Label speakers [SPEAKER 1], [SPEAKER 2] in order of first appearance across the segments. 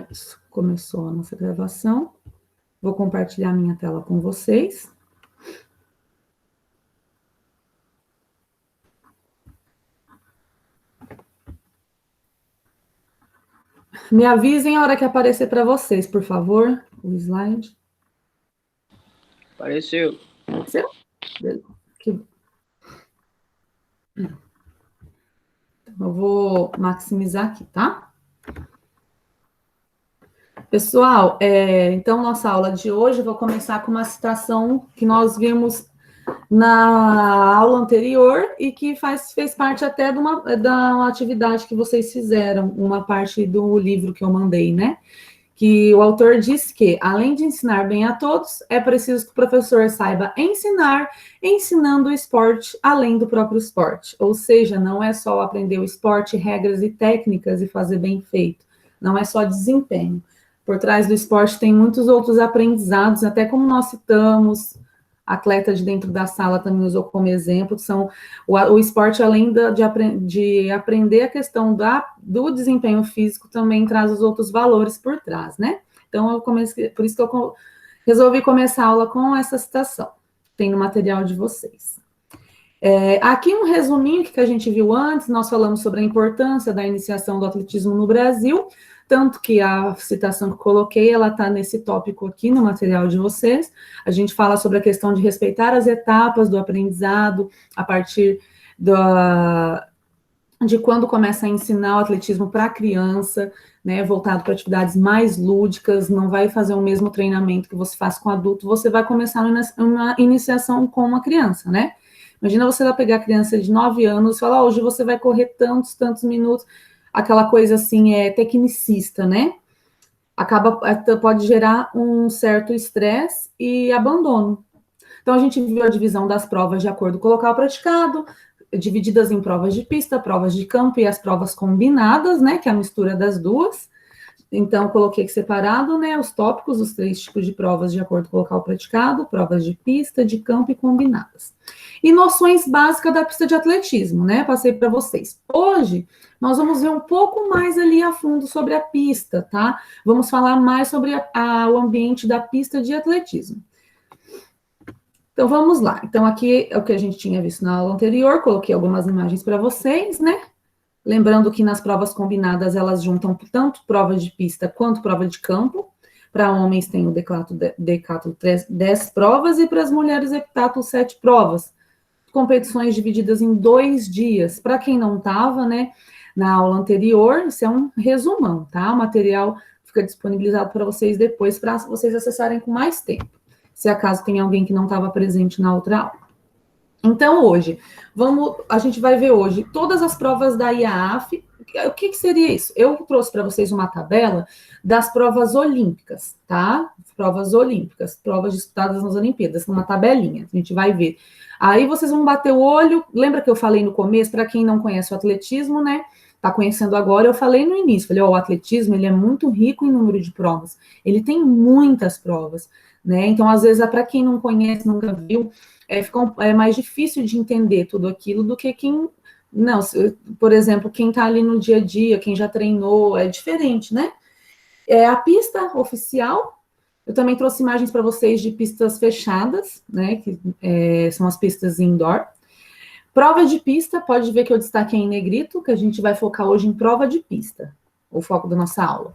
[SPEAKER 1] Isso, começou a nossa gravação. Vou compartilhar minha tela com vocês. Me avisem a hora que aparecer para vocês, por favor, o slide.
[SPEAKER 2] Apareceu.
[SPEAKER 1] Apareceu? Então, eu vou maximizar aqui, tá? Pessoal, então, nossa aula de hoje, eu vou começar com uma citação que nós vimos na aula anterior e que fez parte até da atividade que vocês fizeram, uma parte do livro que eu mandei, né? Que o autor diz que, além de ensinar bem a todos, é preciso que o professor saiba ensinar, ensinando o esporte além do próprio esporte. Ou seja, não é só aprender o esporte, regras e técnicas e fazer bem feito. Não é só desempenho. Por trás do esporte tem muitos outros aprendizados, até como nós citamos, atleta de dentro da sala também usou como exemplo, são o esporte, além de aprender a questão do desempenho físico, também traz os outros valores por trás, né? Então, por isso que eu resolvi começar a aula com essa citação, tem no material de vocês. Aqui um resuminho que a gente viu antes, nós falamos sobre a importância da iniciação do atletismo no Brasil, tanto que a citação que eu coloquei, ela está nesse tópico aqui no material de vocês. A gente fala sobre a questão de respeitar as etapas do aprendizado, a partir de quando começa a ensinar o atletismo para a criança, né, voltado para atividades mais lúdicas, não vai fazer o mesmo treinamento que você faz com adulto, você vai começar uma iniciação com uma criança, né? Imagina você vai pegar a criança de 9 anos e falar, hoje você vai correr tantos minutos, aquela coisa assim, tecnicista, né? Pode gerar um certo estresse e abandono. Então, a gente viu a divisão das provas de acordo com o local praticado, divididas em provas de pista, provas de campo e as provas combinadas, né? Que é a mistura das duas. Então, coloquei aqui separado, né, os tópicos, os 3 tipos de provas de acordo com o local praticado, provas de pista, de campo e combinadas. E noções básicas da pista de atletismo, né, passei para vocês. Hoje, nós vamos ver um pouco mais ali a fundo sobre a pista, tá? Vamos falar mais sobre o ambiente da pista de atletismo. Então, vamos lá. Então, aqui é o que a gente tinha visto na aula anterior, coloquei algumas imagens para vocês, né? Lembrando que nas provas combinadas, elas juntam tanto prova de pista quanto prova de campo. Para homens tem o decathlon 10 provas e para as mulheres heptathlon 7 provas. Competições divididas em 2 dias. Para quem não estava, né, na aula anterior, isso é um resumão, tá? O material fica disponibilizado para vocês depois, para vocês acessarem com mais tempo, se acaso tem alguém que não estava presente na outra aula. Então, hoje, a gente vai ver hoje todas as provas da IAAF. O que seria isso? Eu trouxe para vocês uma tabela das provas olímpicas, tá? Provas olímpicas, provas disputadas nas Olimpíadas, uma tabelinha, a gente vai ver. Aí vocês vão bater o olho, lembra que eu falei no começo, para quem não conhece o atletismo, né? Tá conhecendo agora, eu falei no início, falei, o atletismo, ele é muito rico em número de provas, ele tem muitas provas, né? Então, às vezes, para quem não conhece, nunca viu, fica mais difícil de entender tudo aquilo do que quem... Não, por exemplo, quem está ali no dia a dia, quem já treinou, é diferente, né? A pista oficial, eu também trouxe imagens para vocês de pistas fechadas, né? Que são as pistas indoor. Prova de pista, pode ver que eu destaquei em negrito, que a gente vai focar hoje em prova de pista, o foco da nossa aula.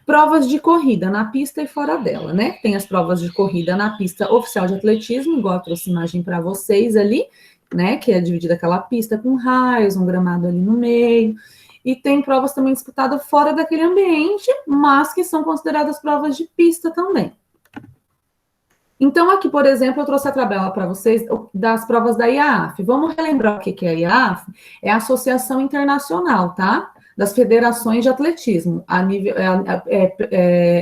[SPEAKER 1] Provas de corrida na pista e fora dela, né? Tem as provas de corrida na pista oficial de atletismo, igual eu trouxe imagem para vocês ali, né? Que é dividida aquela pista com raios, um gramado ali no meio. E tem provas também disputadas fora daquele ambiente, mas que são consideradas provas de pista também. Então, aqui, por exemplo, eu trouxe a tabela para vocês das provas da IAAF. Vamos relembrar o que é a IAAF? É a Associação Internacional, tá? Das Federações de Atletismo.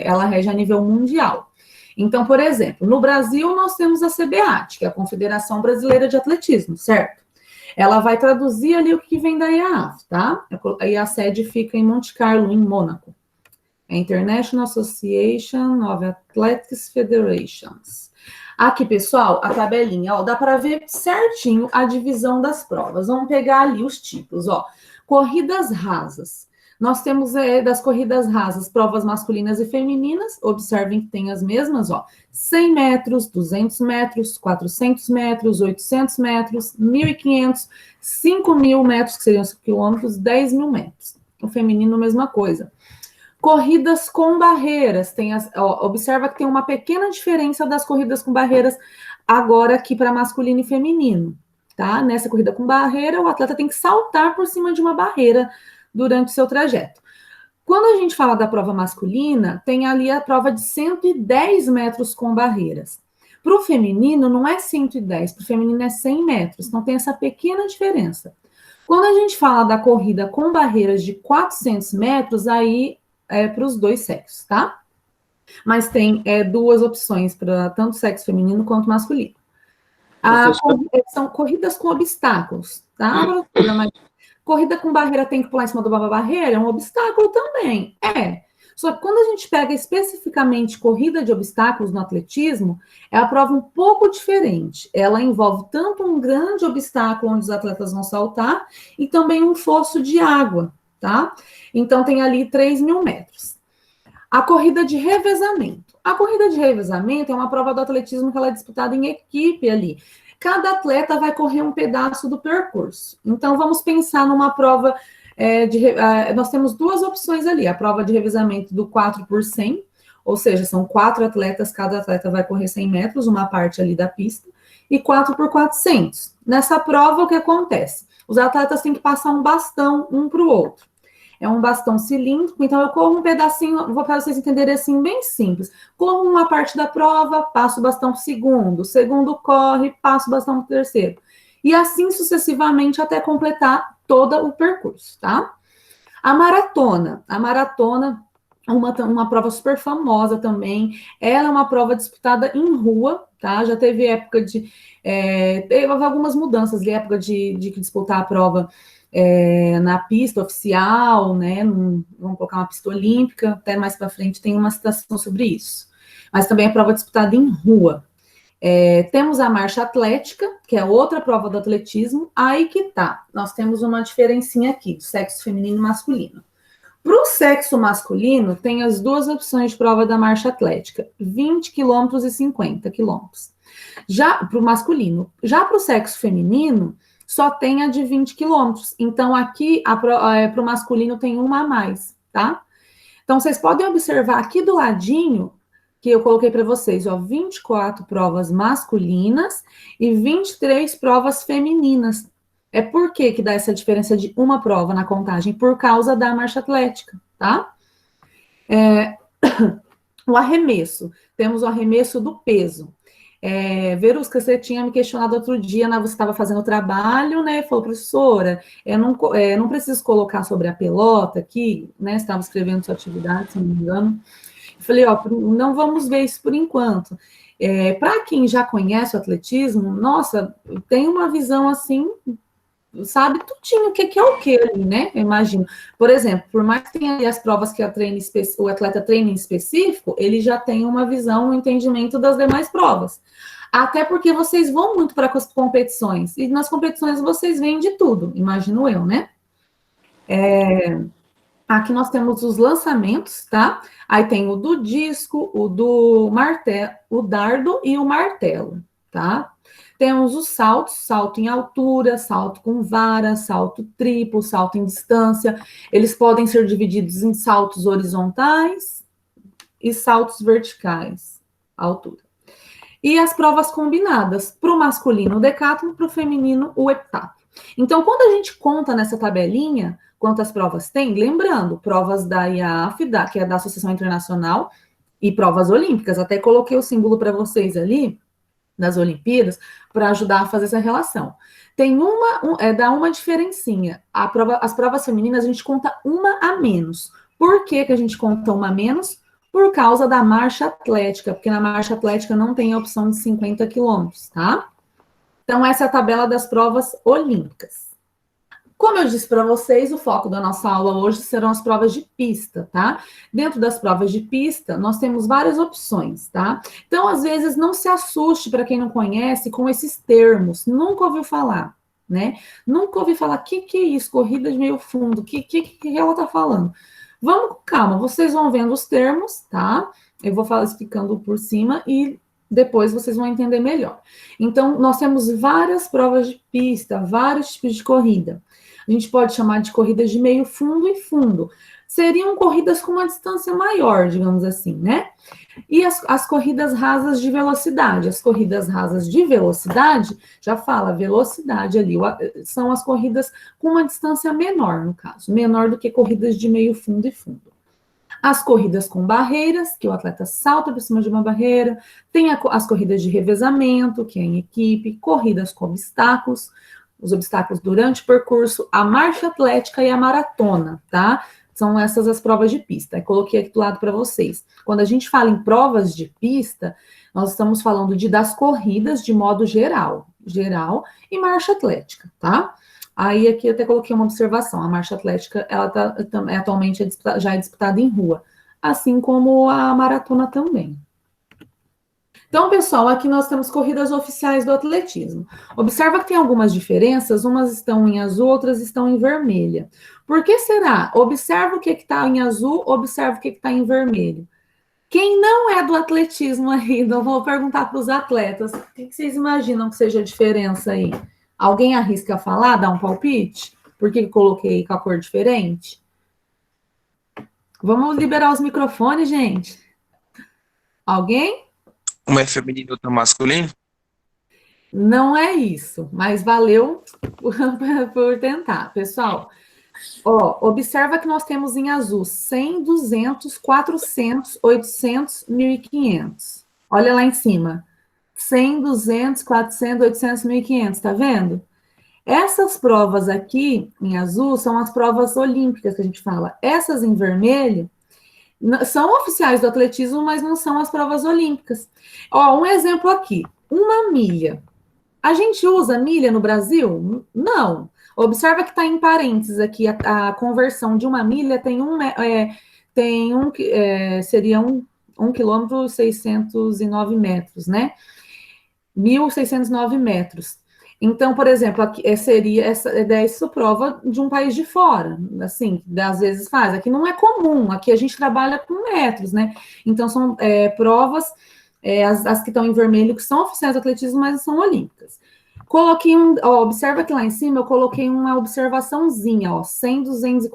[SPEAKER 1] Ela rege a nível mundial. Então, por exemplo, no Brasil, nós temos a CBAT, que é a Confederação Brasileira de Atletismo, certo? Ela vai traduzir ali o que vem da IAAF, tá? E a sede fica em Monte Carlo, em Mônaco. É International Association of Athletics Federations. Aqui, pessoal, a tabelinha, ó, dá para ver certinho a divisão das provas. Vamos pegar ali os tipos, ó. Corridas rasas. Nós temos das corridas rasas, provas masculinas e femininas, observem que tem as mesmas, ó, 100 metros, 200 metros, 400 metros, 800 metros, 1.500, 5.000 metros, que seriam 5 quilômetros, 10.000 metros. O feminino, mesma coisa. Corridas com barreiras, observa que tem uma pequena diferença das corridas com barreiras agora aqui para masculino e feminino, tá? Nessa corrida com barreira, o atleta tem que saltar por cima de uma barreira durante o seu trajeto. Quando a gente fala da prova masculina, tem ali a prova de 110 metros com barreiras. Para o feminino, não é 110, para o feminino é 100 metros, então tem essa pequena diferença. Quando a gente fala da corrida com barreiras de 400 metros, aí é para os dois sexos, tá? Mas tem duas opções para tanto sexo feminino quanto masculino. São corridas com obstáculos, tá? Mas corrida com barreira tem que pular em cima de uma barreira? É um obstáculo também. Só que quando a gente pega especificamente corrida de obstáculos no atletismo, é a prova um pouco diferente. Ela envolve tanto um grande obstáculo onde os atletas vão saltar e também um fosso de água, tá? Então tem ali 3.000 metros. A corrida de revezamento. A corrida de revezamento é uma prova do atletismo que ela é disputada em equipe ali. Cada atleta vai correr um pedaço do percurso. Então, vamos pensar numa prova nós temos duas opções ali. A prova de revezamento do 4 por 100, ou seja, são 4 atletas, cada atleta vai correr 100 metros, uma parte ali da pista, e 4 por 400. Nessa prova, o que acontece? Os atletas têm que passar um bastão um para o outro. É um bastão cilíndrico, então eu corro um pedacinho, vou para vocês entenderem assim, bem simples. Corro uma parte da prova, passo o bastão para o segundo corre, passo o bastão para o terceiro. E assim sucessivamente até completar todo o percurso, tá? A maratona é uma prova super famosa também. Ela é uma prova disputada em rua, tá? Já teve época de... teve algumas mudanças de época de disputar a prova na pista oficial, né? Vamos colocar uma pista olímpica, até mais para frente tem uma citação sobre isso. Mas também é prova disputada em rua. Temos a marcha atlética, que é outra prova do atletismo. Aí que tá, nós temos uma diferencinha aqui, do sexo feminino e masculino. Para o sexo masculino, tem as duas opções de prova da marcha atlética, 20 quilômetros e 50 quilômetros. Já para o masculino. Já para o sexo feminino, só tem a de 20 quilômetros. Então, aqui, para o masculino, tem uma a mais, tá? Então, vocês podem observar aqui do ladinho, que eu coloquei para vocês, ó, 24 provas masculinas e 23 provas femininas. Por que dá essa diferença de uma prova na contagem? Por causa da marcha atlética, tá? O arremesso. Temos o arremesso do peso. Verusca, você tinha me questionado outro dia, você estava fazendo o trabalho, né? Falou, professora, não preciso colocar sobre a pelota aqui, né? Você estava escrevendo sua atividade, se não me engano. Eu falei, não vamos ver isso por enquanto. Para quem já conhece o atletismo, nossa, tem uma visão assim, sabe tudinho o que é o que ali, né? Eu imagino. Por exemplo, por mais que tenha ali as provas que o atleta treina em específico, ele já tem uma visão, um entendimento das demais provas. Até porque vocês vão muito para as competições, e nas competições vocês veem de tudo, imagino eu, né? Aqui nós temos os lançamentos, tá? Aí tem o do disco, o do martelo, o dardo e o martelo, tá? Temos os saltos, salto em altura, salto com vara, salto triplo, salto em distância. Eles podem ser divididos em saltos horizontais e saltos verticais, altura. E as provas combinadas, para o masculino o decátlon, para o feminino o heptátlon. Então, quando a gente conta nessa tabelinha quantas provas tem, lembrando, provas da IAAF, que é da Associação Internacional, e provas olímpicas, até coloquei o símbolo para vocês ali, das Olimpíadas, para ajudar a fazer essa relação. Tem dá uma diferencinha. As provas femininas, a gente conta uma a menos. Por que a gente conta uma a menos? Por causa da marcha atlética, porque na marcha atlética não tem a opção de 50 quilômetros, tá? Então, essa é a tabela das provas olímpicas. Como eu disse para vocês, o foco da nossa aula hoje serão as provas de pista, tá? Dentro das provas de pista, nós temos várias opções, tá? Então, às vezes, não se assuste, para quem não conhece, com esses termos. Nunca ouviu falar, né? Nunca ouvi falar, que é isso? Corrida de meio fundo, que ela tá falando? Vamos com calma, vocês vão vendo os termos, tá? Eu vou falar explicando por cima e depois vocês vão entender melhor. Então, nós temos várias provas de pista, vários tipos de corrida. A gente pode chamar de corridas de meio fundo e fundo. Seriam corridas com uma distância maior, digamos assim, né? E as corridas rasas de velocidade. As corridas rasas de velocidade, já fala, velocidade ali, são as corridas com uma distância menor, no caso, menor do que corridas de meio fundo e fundo. As corridas com barreiras, que o atleta salta por cima de uma barreira, tem as corridas de revezamento, que é em equipe, corridas com obstáculos, os obstáculos durante o percurso, a marcha atlética e a maratona, tá? São essas as provas de pista. Eu coloquei aqui do lado para vocês. Quando a gente fala em provas de pista, nós estamos falando das corridas de modo geral e marcha atlética, tá? Aí aqui eu até coloquei uma observação. A marcha atlética, ela atualmente já é disputada em rua, assim como a maratona também. Então, pessoal, aqui nós temos corridas oficiais do atletismo. Observa que tem algumas diferenças, umas estão em azul, outras estão em vermelha. Por que será? Observa o que está em azul, observa o que está em vermelho. Quem não é do atletismo ainda, eu vou perguntar para os atletas, o que vocês imaginam que seja a diferença aí? Alguém arrisca falar, dar um palpite? Por que coloquei com a cor diferente? Vamos liberar os microfones, gente. Alguém?
[SPEAKER 2] Uma é feminino e outra masculino?
[SPEAKER 1] Não é isso, mas valeu por tentar. Pessoal, ó, observa que nós temos em azul 100, 200, 400, 800, 1.500. Olha lá em cima. 100, 200, 400, 800, 1.500, tá vendo? Essas provas aqui, em azul, são as provas olímpicas que a gente fala. Essas em vermelho são oficiais do atletismo, mas não são as provas olímpicas. Ó, um exemplo aqui. Uma milha. A gente usa milha no Brasil? Não. Observa que está em parênteses aqui, a conversão de uma milha seria 1 quilômetro 609 metros, né? 1.609 metros. Então, por exemplo, aqui seria essa prova de um país de fora, assim, às vezes faz. Aqui não é comum, aqui a gente trabalha com metros, né? Então, são provas, as que estão em vermelho, que são oficiais do atletismo, mas são olímpicas. Coloquei observa que lá em cima eu coloquei uma observaçãozinha, ó, 100, 200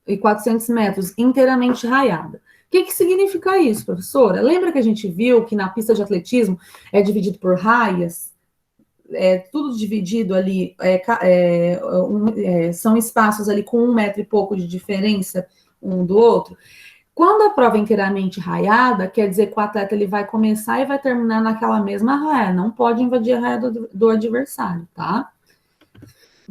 [SPEAKER 1] e 400 metros, inteiramente raiada. O que significa isso, professora? Lembra que a gente viu que na pista de atletismo é dividido por raias? Tudo dividido ali, são espaços ali com 1 metro e pouco de diferença um do outro. Quando a prova é inteiramente raiada, quer dizer que o atleta ele vai começar e vai terminar naquela mesma raia, não pode invadir a raia do adversário, tá?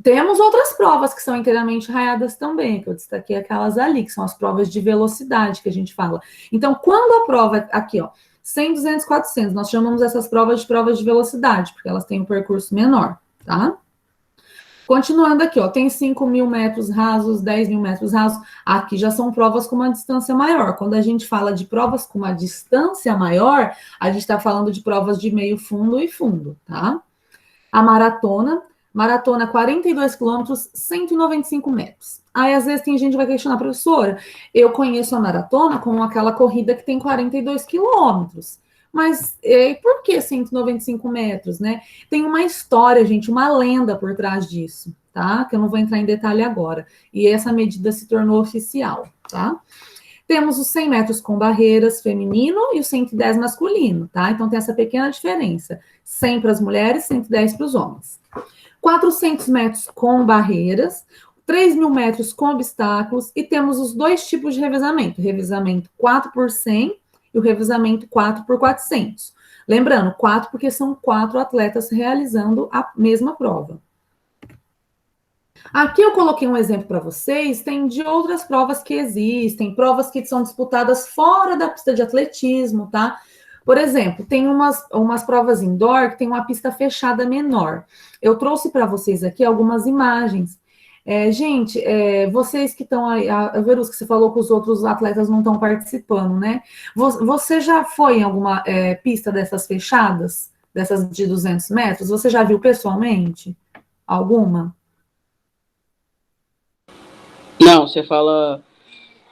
[SPEAKER 1] Temos outras provas que são inteiramente raiadas também, que eu destaquei aquelas ali, que são as provas de velocidade que a gente fala. Então, quando a prova, aqui, ó, 100, 200, 400, nós chamamos essas provas de velocidade, porque elas têm um percurso menor, tá? Continuando aqui, ó, tem 5.000 metros rasos, 10.000 metros rasos, aqui já são provas com uma distância maior. Quando a gente fala de provas com uma distância maior, a gente está falando de provas de meio fundo e fundo, tá? A maratona 42 quilômetros, 195 metros. Aí, às vezes, tem gente que vai questionar, professora, eu conheço a maratona como aquela corrida que tem 42 quilômetros. Mas por que 195 metros, né? Tem uma história, gente, uma lenda por trás disso, tá? Que eu não vou entrar em detalhe agora. E essa medida se tornou oficial, tá? Temos os 100 metros com barreiras feminino e o 110 masculino, tá? Então tem essa pequena diferença. 100 para as mulheres, 110 para os homens. 400 metros com barreiras, 3.000 metros com obstáculos e temos os dois tipos de revezamento. Revezamento 4 por 100 e o revezamento 4 por 400. Lembrando, 4 porque são 4 atletas realizando a mesma prova. Aqui eu coloquei um exemplo para vocês, tem de outras provas que existem, provas que são disputadas fora da pista de atletismo, tá? Por exemplo, tem umas provas indoor que tem uma pista fechada menor. Eu trouxe para vocês aqui algumas imagens. Gente, vocês que estão aí, a Verusca, você falou que os outros atletas não estão participando, né? Você já foi em alguma pista dessas fechadas, dessas de 200 metros? Você já viu pessoalmente? Alguma?
[SPEAKER 3] Não, você fala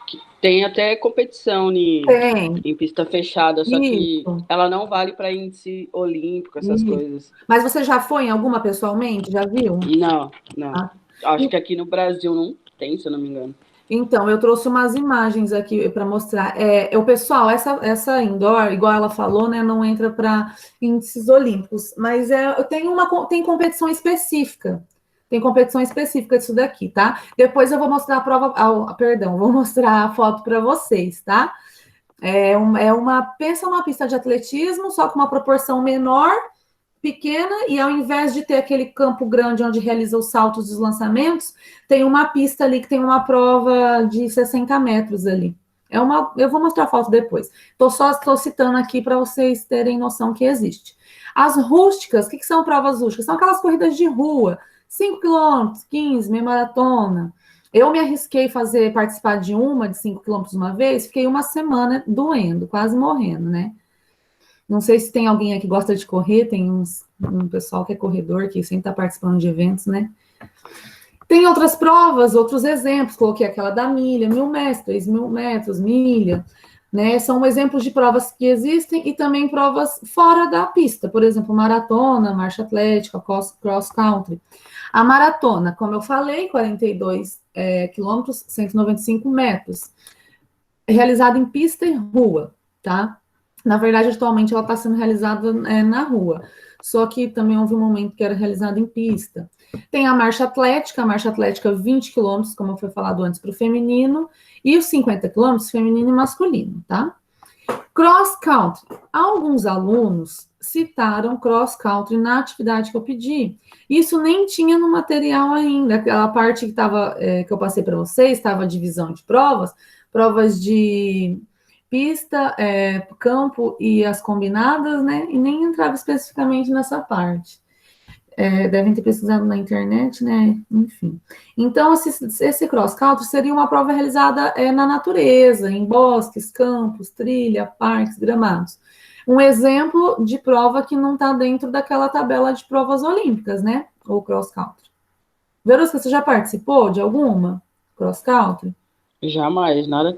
[SPEAKER 3] que tem até competição
[SPEAKER 1] Tem.
[SPEAKER 3] em pista fechada, só que
[SPEAKER 1] Isso.
[SPEAKER 3] ela não vale para índice olímpico, essas
[SPEAKER 1] Isso.
[SPEAKER 3] coisas.
[SPEAKER 1] Mas você já foi em alguma pessoalmente? Já viu?
[SPEAKER 3] Não, não.
[SPEAKER 1] Ah.
[SPEAKER 3] Acho que aqui no Brasil não tem, se eu não me engano.
[SPEAKER 1] Então, eu trouxe umas imagens aqui para mostrar. O pessoal, essa indoor, igual ela falou, né, não entra para índices olímpicos, mas tem competição específica. Tem competição específica disso daqui, tá? Depois eu vou mostrar a prova, vou mostrar a foto para vocês, tá? Pensa numa pista de atletismo, só com uma proporção menor, pequena, e ao invés de ter aquele campo grande onde realiza os saltos e os lançamentos, tem uma pista ali que tem uma prova de 60 metros ali. Eu vou mostrar a foto depois. Estou citando aqui para vocês terem noção que existe. As rústicas, o que são provas rústicas? São aquelas corridas de rua, 5 quilômetros, 15, meia maratona. Eu me arrisquei participar de 5 quilômetros uma vez, fiquei uma semana doendo, quase morrendo, né? Não sei se tem alguém aqui que gosta de correr, tem um pessoal que é corredor, que sempre está participando de eventos, né? Tem outras provas, outros exemplos, coloquei aquela da milha, 1.000 metros, 3.000 metros, milha, né? São exemplos de provas que existem e também provas fora da pista, por exemplo, maratona, marcha atlética, cross country. A maratona, como eu falei, 42 quilômetros, 195 metros, realizada em pista e rua, tá? Na verdade, atualmente ela está sendo realizada na rua, só que também houve um momento que era realizada em pista. Tem a marcha atlética 20 quilômetros, como foi falado antes, para o feminino, e os 50 quilômetros feminino e masculino, tá? Cross country. Alguns alunos citaram cross country na atividade que eu pedi. Isso nem tinha no material ainda. Aquela parte que eu passei para vocês, estava a divisão de provas de pista, campo e as combinadas, né? E nem entrava especificamente nessa parte. Devem ter pesquisado na internet, né? Enfim. Então, esse cross-country seria uma prova realizada na natureza, em bosques, campos, trilha, parques, gramados. Um exemplo de prova que não está dentro daquela tabela de provas olímpicas, né? Ou cross-country. Verusca, você já participou de alguma cross-country?
[SPEAKER 3] Jamais, nada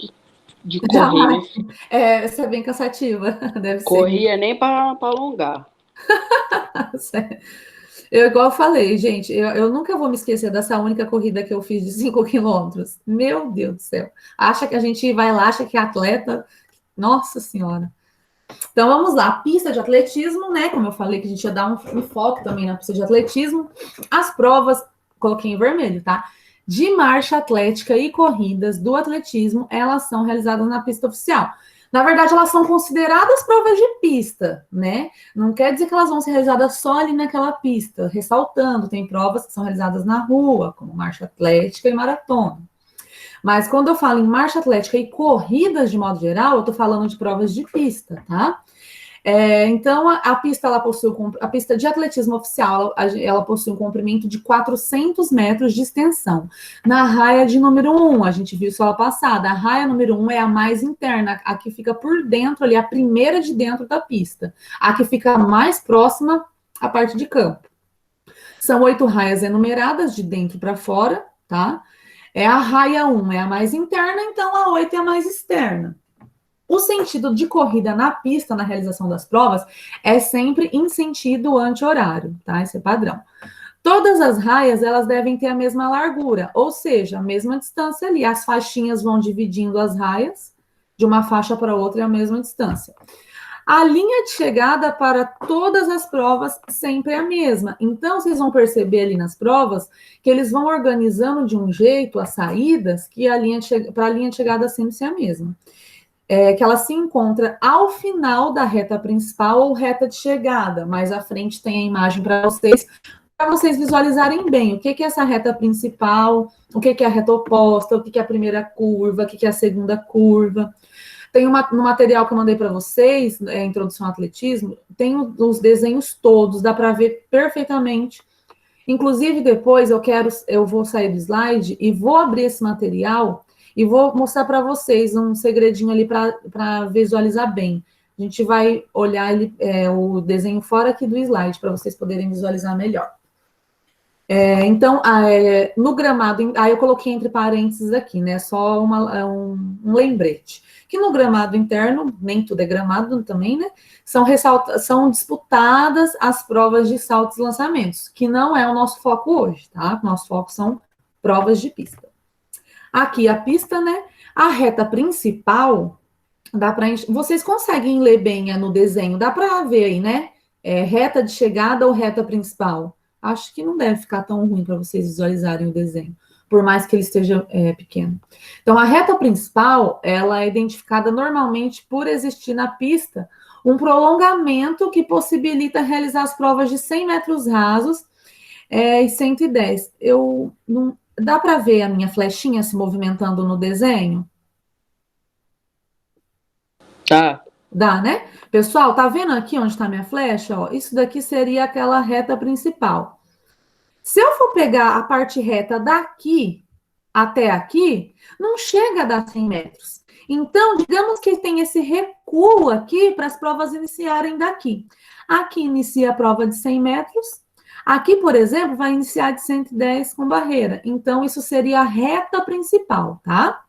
[SPEAKER 3] de correr.
[SPEAKER 1] Jamais. Essa é bem cansativa, deve ser.
[SPEAKER 3] Corria nem para alongar.
[SPEAKER 1] Igual eu falei, gente, eu nunca vou me esquecer dessa única corrida que eu fiz de 5 quilômetros. Meu Deus do céu. Acha que a gente vai lá, acha que é atleta. Nossa Senhora. Então vamos lá, pista de atletismo, né? Como eu falei que a gente ia dar um foco também na pista de atletismo. As provas, coloquei em vermelho, tá? De marcha atlética e corridas do atletismo, elas são realizadas na pista oficial. Na verdade, elas são consideradas provas de pista, né? Não quer dizer que elas vão ser realizadas só ali naquela pista. Ressaltando, tem provas que são realizadas na rua, como marcha atlética e maratona. Mas quando eu falo em marcha atlética e corridas de modo geral, eu estou falando de provas de pista, tá? Então, a pista a pista de atletismo oficial, ela possui um comprimento de 400 metros de extensão. Na raia de número 1, a gente viu isso lá passada, a raia número 1 é a mais interna, a que fica por dentro ali, a primeira de dentro da pista. A que fica mais próxima à parte de campo. São 8 raias enumeradas de dentro para fora, tá? A raia 1 é a mais interna, então a 8 é a mais externa. O sentido de corrida na pista, na realização das provas, é sempre em sentido anti-horário, tá? Esse é padrão. Todas as raias, elas devem ter a mesma largura, ou seja, a mesma distância ali. As faixinhas vão dividindo as raias, de uma faixa para outra é a mesma distância. A linha de chegada para todas as provas sempre é a mesma. Então, vocês vão perceber ali nas provas que eles vão organizando de um jeito as saídas que para a linha de chegada sempre ser a mesma. Que ela se encontra ao final da reta principal ou reta de chegada. Mais à frente tem a imagem para vocês visualizarem bem o que é essa reta principal, o que é a reta oposta, o que é a primeira curva, o que é a segunda curva. Tem no material que eu mandei para vocês, Introdução ao Atletismo, tem os desenhos todos, dá para ver perfeitamente. Inclusive, depois eu vou sair do slide e vou abrir esse material e vou mostrar para vocês um segredinho ali para visualizar bem. A gente vai olhar o desenho fora aqui do slide para vocês poderem visualizar melhor. Então, no gramado, aí eu coloquei entre parênteses aqui, né? Só um lembrete. Que no gramado interno, nem tudo é gramado também, né? São disputadas as provas de saltos e lançamentos, que não é o nosso foco hoje, tá? Nosso foco são provas de pista. Aqui a pista, né? A reta principal, vocês conseguem ler bem no desenho, dá para ver aí, né? Reta de chegada ou reta principal? Acho que não deve ficar tão ruim para vocês visualizarem o desenho, por mais que ele esteja pequeno. Então, a reta principal, ela é identificada normalmente por existir na pista um prolongamento que possibilita realizar as provas de 100 metros rasos e 110. Dá para ver a minha flechinha se movimentando no desenho?
[SPEAKER 3] Tá.
[SPEAKER 1] Dá, né? Pessoal, tá vendo aqui onde está minha flecha? Ó, isso daqui seria aquela reta principal. Se eu for pegar a parte reta daqui até aqui, não chega a dar 100 metros. Então, digamos que tem esse recuo aqui para as provas iniciarem daqui. Aqui inicia a prova de 100 metros. Aqui, por exemplo, vai iniciar de 110 com barreira. Então, isso seria a reta principal, tá?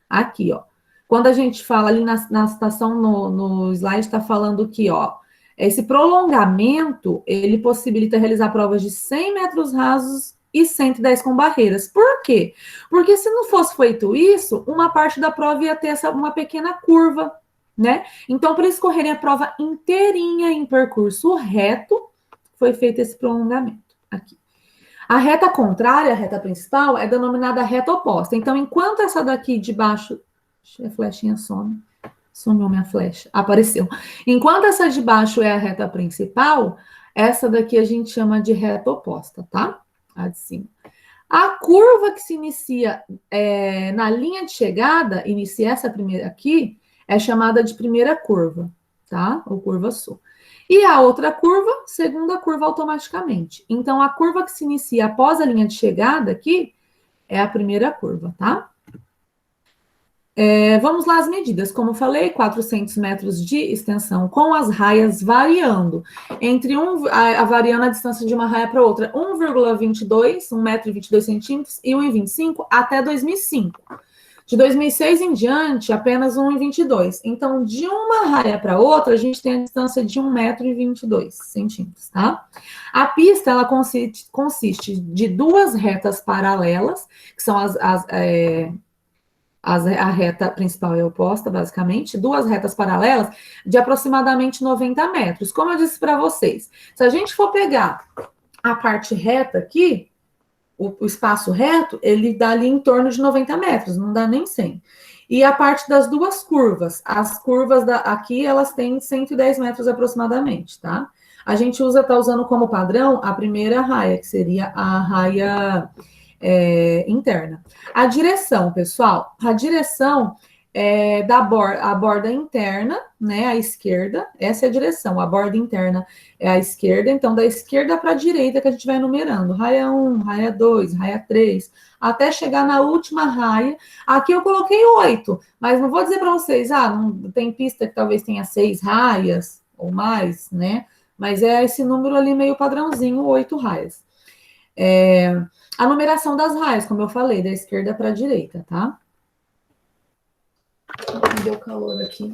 [SPEAKER 1] Aqui, ó. Quando a gente fala ali na citação no slide, está falando que, ó, esse prolongamento, ele possibilita realizar provas de 100 metros rasos e 110 com barreiras. Por quê? Porque se não fosse feito isso, uma parte da prova ia ter uma pequena curva, né? Então, para eles correrem a prova inteirinha em percurso reto, foi feito esse prolongamento aqui. A reta contrária, a reta principal, é denominada reta oposta. Então, enquanto essa daqui de baixo... A flechinha some. Sumiu minha flecha. Apareceu. Enquanto essa de baixo é a reta principal, essa daqui a gente chama de reta oposta, tá? A de cima. A curva que se inicia na linha de chegada, inicia essa primeira aqui, é chamada de primeira curva, tá? Ou curva sul. E a outra curva, segunda curva automaticamente. Então, a curva que se inicia após a linha de chegada aqui é a primeira curva, tá? Vamos lá as medidas. Como eu falei, 400 metros de extensão com as raias variando. Variando a distância de uma raia para outra, 1,22, 1,22 centímetros e 1,25 até 2005. De 2006 em diante, apenas 1,22. Então, de uma raia para outra, a gente tem a distância de 1,22 centímetros, tá? A pista, ela consiste de duas retas paralelas, que são a reta principal é oposta, basicamente, duas retas paralelas de aproximadamente 90 metros. Como eu disse para vocês, se a gente for pegar a parte reta aqui, o espaço reto, ele dá ali em torno de 90 metros, não dá nem 100. E a parte das duas curvas, as curvas aqui, elas têm 110 metros aproximadamente, tá? A gente tá usando como padrão a primeira raia, que seria a raia interna. A direção, pessoal, a direção a borda interna, né, à esquerda, essa é a direção, a borda interna é à esquerda, então da esquerda para a direita que a gente vai enumerando, raia 1, raia 2, raia 3, até chegar na última raia. Aqui eu coloquei 8, mas não vou dizer para vocês, não tem pista que talvez tenha 6 raias ou mais, né, mas é esse número ali meio padrãozinho, 8 raias. A numeração das raias, como eu falei, da esquerda para a direita, tá? Deu calor aqui.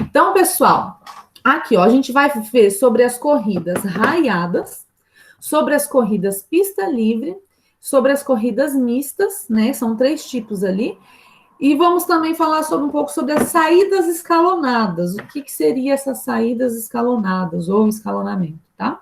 [SPEAKER 1] Então, pessoal, aqui, ó, a gente vai ver sobre as corridas raiadas, sobre as corridas pista livre, sobre as corridas mistas, né? São 3 tipos ali. E vamos também falar um pouco sobre as saídas escalonadas. O que seria essas saídas escalonadas ou escalonamento, tá?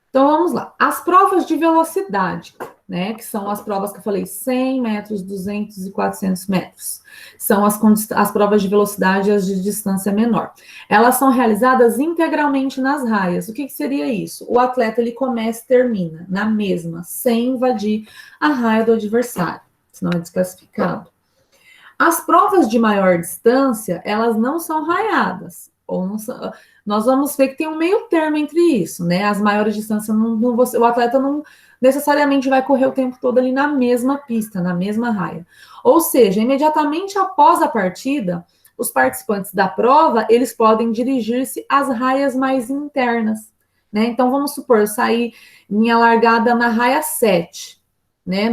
[SPEAKER 1] Então, vamos lá. As provas de velocidade, né, que são as provas que eu falei, 100 metros, 200 e 400 metros. São as provas de velocidade e as de distância menor. Elas são realizadas integralmente nas raias. O que seria isso? O atleta, ele começa e termina na mesma, sem invadir a raia do adversário, senão é desclassificado. As provas de maior distância, elas não são raiadas, ou não são... Nós vamos ver que tem um meio termo entre isso, né? As maiores distâncias, o atleta não necessariamente vai correr o tempo todo ali na mesma pista, na mesma raia. Ou seja, imediatamente após a partida, os participantes da prova, eles podem dirigir-se às raias mais internas. né? Então, vamos supor, eu saí minha largada na raia 7, né?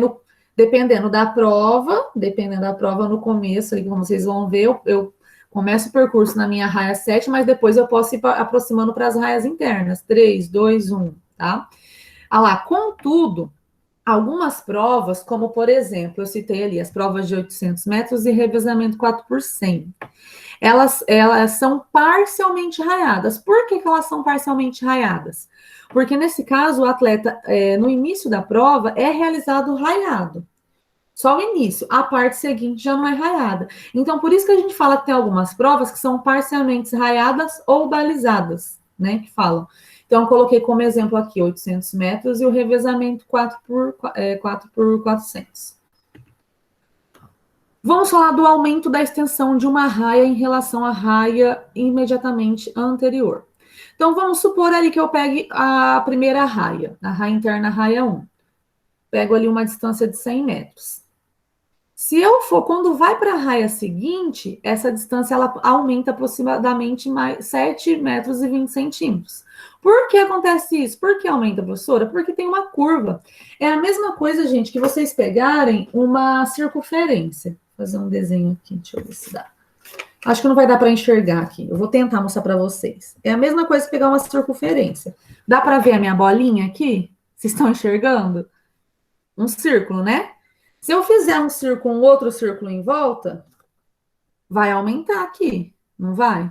[SPEAKER 1] Dependendo da prova no começo, aí, como vocês vão ver, eu começo o percurso na minha raia 7, mas depois eu posso ir aproximando para as raias internas. 3, 2, 1, tá? Ah lá, contudo, algumas provas, como por exemplo, eu citei ali as provas de 800 metros e revezamento 4%, elas são parcialmente raiadas. Por que elas são parcialmente raiadas? Porque nesse caso, o atleta, no início da prova, é realizado raiado. Só o início, a parte seguinte já não é raiada. Então, por isso que a gente fala que tem algumas provas que são parcialmente raiadas ou balizadas, né, que falam. Então, eu coloquei como exemplo aqui 800 metros e o revezamento 4 por 400. Vamos falar do aumento da extensão de uma raia em relação à raia imediatamente anterior. Então, vamos supor ali que eu pegue a primeira raia, a raia interna, a raia 1. Pego ali uma distância de 100 metros. Se eu for, quando vai para a raia seguinte, essa distância ela aumenta aproximadamente mais 7 metros e 20 centímetros. Por que acontece isso? Por que aumenta, professora? Porque tem uma curva. É a mesma coisa, gente, que vocês pegarem uma circunferência. Vou fazer um desenho aqui, deixa eu ver se dá. Acho que não vai dar para enxergar aqui. Eu vou tentar mostrar para vocês. É a mesma coisa que pegar uma circunferência. Dá para ver a minha bolinha aqui? Vocês estão enxergando? Um círculo, né? Se eu fizer um círculo, um outro círculo em volta, vai aumentar aqui, não vai?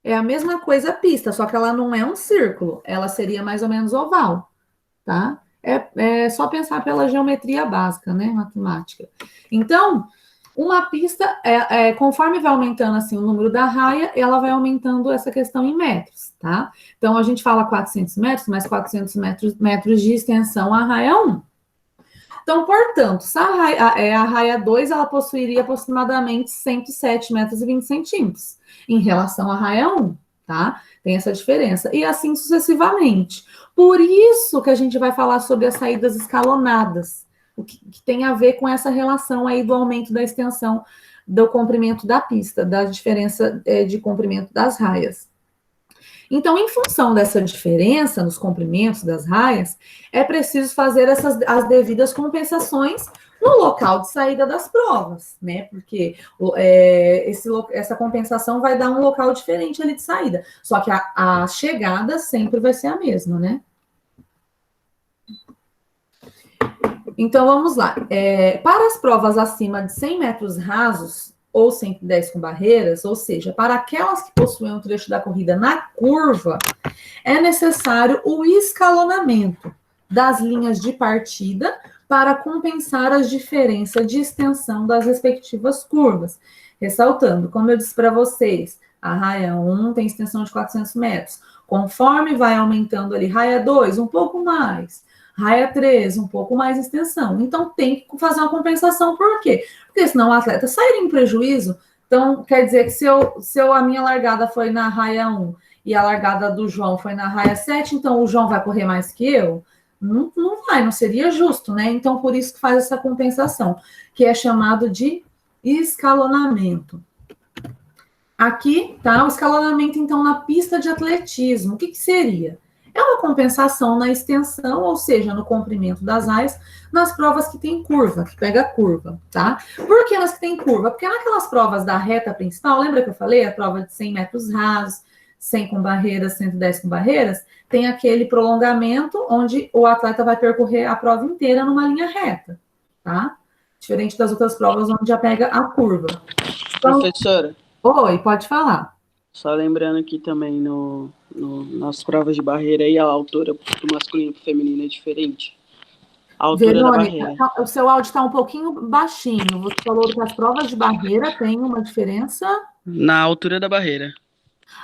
[SPEAKER 1] É a mesma coisa a pista, só que ela não é um círculo, ela seria mais ou menos oval, tá? É só pensar pela geometria básica, né, matemática. Então, uma pista, conforme vai aumentando assim o número da raia, ela vai aumentando essa questão em metros, tá? Então, a gente fala 400 metros, mas 400 metros de extensão a raia 1. Então, portanto, se a raia 2, ela possuiria aproximadamente 107 metros e 20 centímetros em relação à raia 1, tá? Tem essa diferença. E assim sucessivamente. Por isso que a gente vai falar sobre as saídas escalonadas, o que tem a ver com essa relação aí do aumento da extensão do comprimento da pista, da diferença de comprimento das raias. Então, em função dessa diferença nos comprimentos das raias, é preciso fazer as devidas compensações no local de saída das provas, né? Porque essa compensação vai dar um local diferente ali de saída. Só que a chegada sempre vai ser a mesma, né? Então, vamos lá. Para as provas acima de 100 metros rasos, ou 110 com barreiras, ou seja, para aquelas que possuem um trecho da corrida na curva, é necessário o escalonamento das linhas de partida para compensar as diferenças de extensão das respectivas curvas. Ressaltando, como eu disse para vocês, a raia 1 tem extensão de 400 metros. Conforme vai aumentando ali, raia 2, um pouco mais. Raia 3, um pouco mais de extensão. Então, tem que fazer uma compensação. Por quê? Porque senão o atleta sairia em prejuízo. Então, quer dizer que se a minha largada foi na raia 1 e a largada do João foi na raia 7, então o João vai correr mais que eu? Não vai, não seria justo, né? Então, por isso que faz essa compensação, que é chamado de escalonamento. Aqui, tá? O escalonamento, então, na pista de atletismo. O que seria? É uma compensação na extensão, ou seja, no comprimento das raias, nas provas que tem curva, que pega curva, tá? Por que nas que tem curva? Porque naquelas provas da reta principal, lembra que eu falei? A prova de 100 metros rasos, 100 com barreiras, 110 com barreiras, tem aquele prolongamento onde o atleta vai percorrer a prova inteira numa linha reta, tá? Diferente das outras provas onde já pega a curva.
[SPEAKER 3] Então, professora.
[SPEAKER 1] Oi, pode falar.
[SPEAKER 3] Só lembrando aqui também, nas provas de barreira, aí a altura do masculino para o feminino é diferente. A altura
[SPEAKER 1] Verônica,
[SPEAKER 3] da barreira.
[SPEAKER 1] O seu áudio está um pouquinho baixinho. Você falou que as provas de barreira têm uma diferença?
[SPEAKER 3] Na altura da barreira.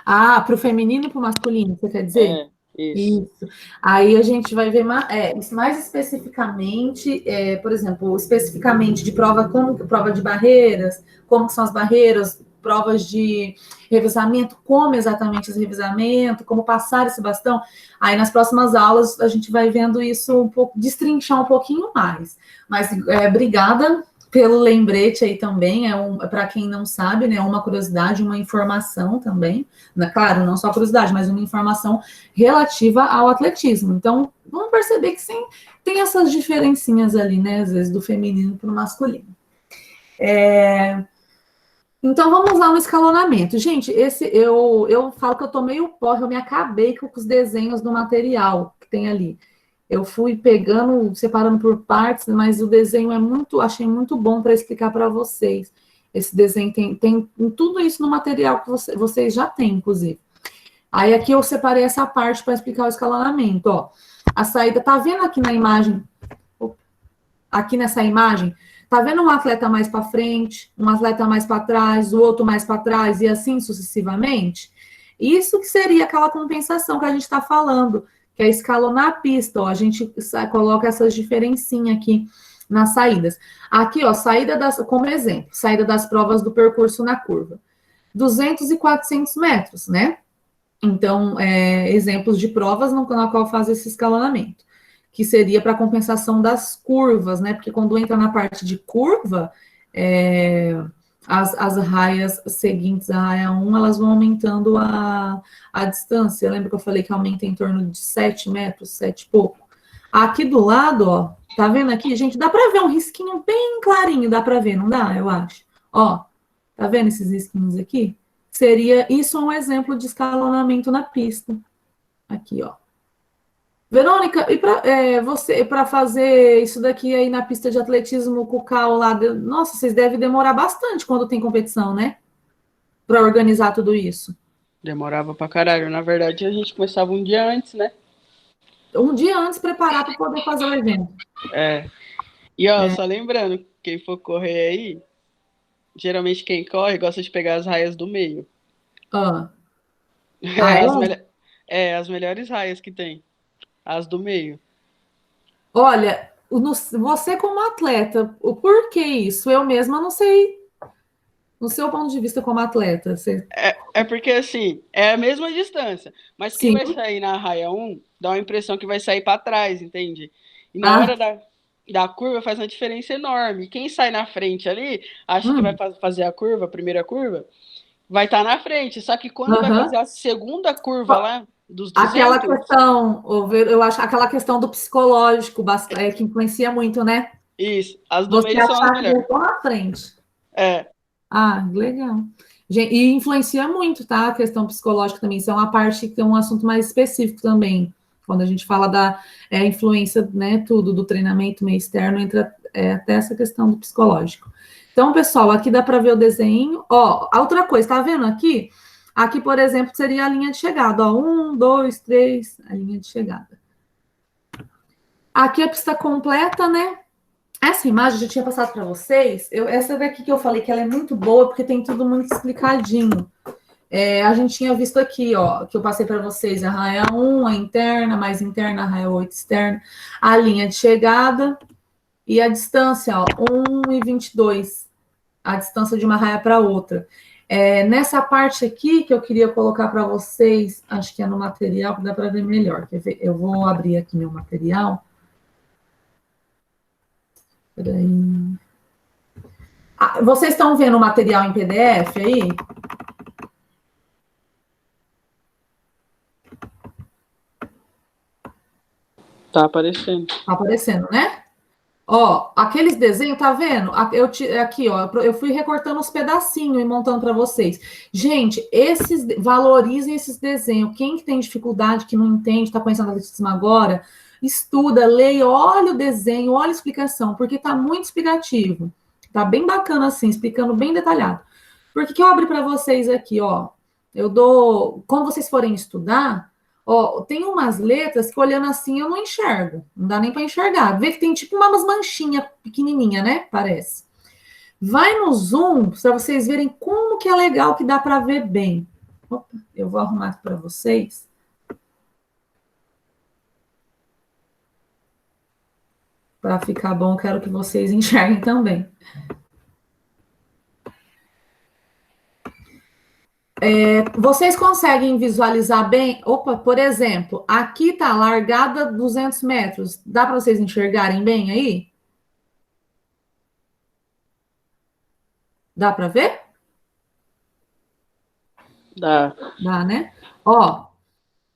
[SPEAKER 1] Ah, para o feminino e para o masculino, você quer dizer? Isso. Aí a gente vai ver mais especificamente, por exemplo, especificamente de prova, como prova de barreiras, como são as barreiras, provas de revezamento, como exatamente esse revezamento, como passar esse bastão. Aí nas próximas aulas a gente vai vendo isso um pouco, destrinchar um pouquinho mais. Mas obrigada pelo lembrete aí também, para quem não sabe, né, uma curiosidade, uma informação também, né, claro, não só curiosidade, mas uma informação relativa ao atletismo. Então, vamos perceber que sim, tem essas diferencinhas ali, né, às vezes do feminino para o masculino. Então, vamos lá no escalonamento. Gente, eu falo que eu tô meio porra, eu me acabei com os desenhos do material que tem ali. Eu fui pegando, separando por partes, mas o desenho achei muito bom para explicar para vocês. Esse desenho tem tudo isso no material que vocês já têm, inclusive. Aí aqui eu separei essa parte para explicar o escalonamento, ó. A saída, tá vendo aqui na imagem? Aqui nessa imagem, tá vendo um atleta mais para frente, um atleta mais para trás, o outro mais para trás e assim sucessivamente? Isso que seria aquela compensação que a gente está falando, que é escalonar a pista, ó, a gente coloca essas diferencinhas aqui nas saídas. Aqui, ó, como exemplo, saída das provas do percurso na curva. 200 e 400 metros, né? Então, exemplos de provas na qual faz esse escalonamento, que seria para compensação das curvas, né? Porque quando entra na parte de curva, as raias seguintes à raia 1, elas vão aumentando a distância. Lembra que eu falei que aumenta em torno de 7 metros, 7 e pouco? Aqui do lado, ó, tá vendo aqui, gente? Dá para ver um risquinho bem clarinho, dá para ver, não dá? Eu acho. Ó, tá vendo esses risquinhos aqui? Isso é um exemplo de escalonamento na pista. Aqui, ó. Verônica, e para fazer isso daqui aí na pista de atletismo com o Cal lá, nossa, vocês devem demorar bastante quando tem competição, né? Para organizar tudo isso.
[SPEAKER 3] Demorava pra caralho. Na verdade, a gente começava um dia antes, né?
[SPEAKER 1] Um dia antes preparar para poder fazer o evento.
[SPEAKER 3] E ó, só lembrando, quem for correr aí, geralmente quem corre gosta de pegar as raias do meio. As melhores raias que tem. As do meio.
[SPEAKER 1] Olha, você como atleta, o porquê isso? Eu mesma não sei. No seu ponto de vista como atleta.
[SPEAKER 3] Porque, assim, é a mesma distância. Mas quem vai sair na raia 1, dá uma impressão que vai sair para trás, entende? E na hora da curva faz uma diferença enorme. Quem sai na frente ali, acha que vai fazer a primeira curva, vai estar na frente. Só que quando vai fazer a segunda curva lá, dos 200...
[SPEAKER 1] Aquela questão, eu acho, aquela questão do psicológico que influencia muito, né?
[SPEAKER 3] Isso, as do meio são as melhores.
[SPEAKER 1] Na frente. Legal. Gente, e influencia muito, tá? A questão psicológica também. Isso é uma parte que é um assunto mais específico também. Quando a gente fala da influência, né, tudo, do treinamento meio externo, entra até essa questão do psicológico. Então, pessoal, aqui dá para ver o desenho. Ó, a outra coisa, tá vendo aqui? Aqui, por exemplo, seria a linha de chegada. Ó, 1, 2, 3, a linha de chegada. Aqui a pista completa, né? Essa imagem eu já tinha passado para vocês. Essa daqui que eu falei que ela é muito boa, porque tem tudo muito explicadinho. A gente tinha visto aqui, ó, que eu passei para vocês a raia 1, a interna, mais interna, a raia 8 externa, a linha de chegada e a distância, ó, 1,22, a distância de uma raia para outra. Nessa parte aqui que eu queria colocar para vocês, acho que é no material, que dá para ver melhor. Quer ver? Eu vou abrir aqui meu material. Peraí. Vocês estão vendo o material em PDF aí?
[SPEAKER 3] Tá aparecendo.
[SPEAKER 1] Tá aparecendo, né? Ó, aqueles desenhos, tá vendo? Aqui, ó, eu fui recortando os pedacinhos e montando para vocês. Gente, valorizem esses desenhos. Quem que tem dificuldade, que não entende, tá conhecendo atletismo agora, estuda, leia, olha o desenho, olha a explicação, porque tá muito explicativo. Tá bem bacana assim, explicando bem detalhado. Por que eu abri para vocês aqui, ó? Quando vocês forem estudar, ó, tem umas letras que olhando assim eu não enxergo. Não dá nem para enxergar. Vê que tem tipo umas manchinhas pequenininha, né? Parece. Vai no zoom para vocês verem como que é legal, que dá para ver bem. Opa, eu vou arrumar aqui para vocês. Para ficar bom, quero que vocês enxerguem também. Vocês conseguem visualizar bem? Opa, por exemplo, aqui tá a largada 200 metros. Dá para vocês enxergarem bem aí? Dá para ver?
[SPEAKER 3] Dá.
[SPEAKER 1] Dá, né? Ó,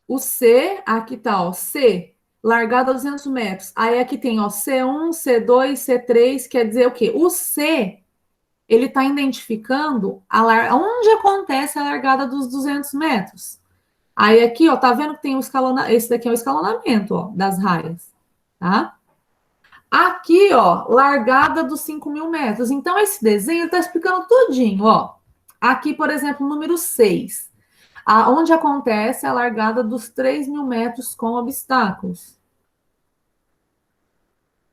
[SPEAKER 1] o C, aqui tá, ó, C, largada a 200 metros. Aí aqui tem, ó, C1, C2, C3, quer dizer o quê? O C, ele está identificando onde acontece a largada dos 200 metros. Aí aqui, ó, tá vendo que tem o escalonamento, esse daqui é o escalonamento, ó, das raias, tá? Aqui, ó, largada dos 5.000 metros. Então, esse desenho está explicando tudinho, ó. Aqui, por exemplo, número 6, onde acontece a largada dos 3.000 metros com obstáculos.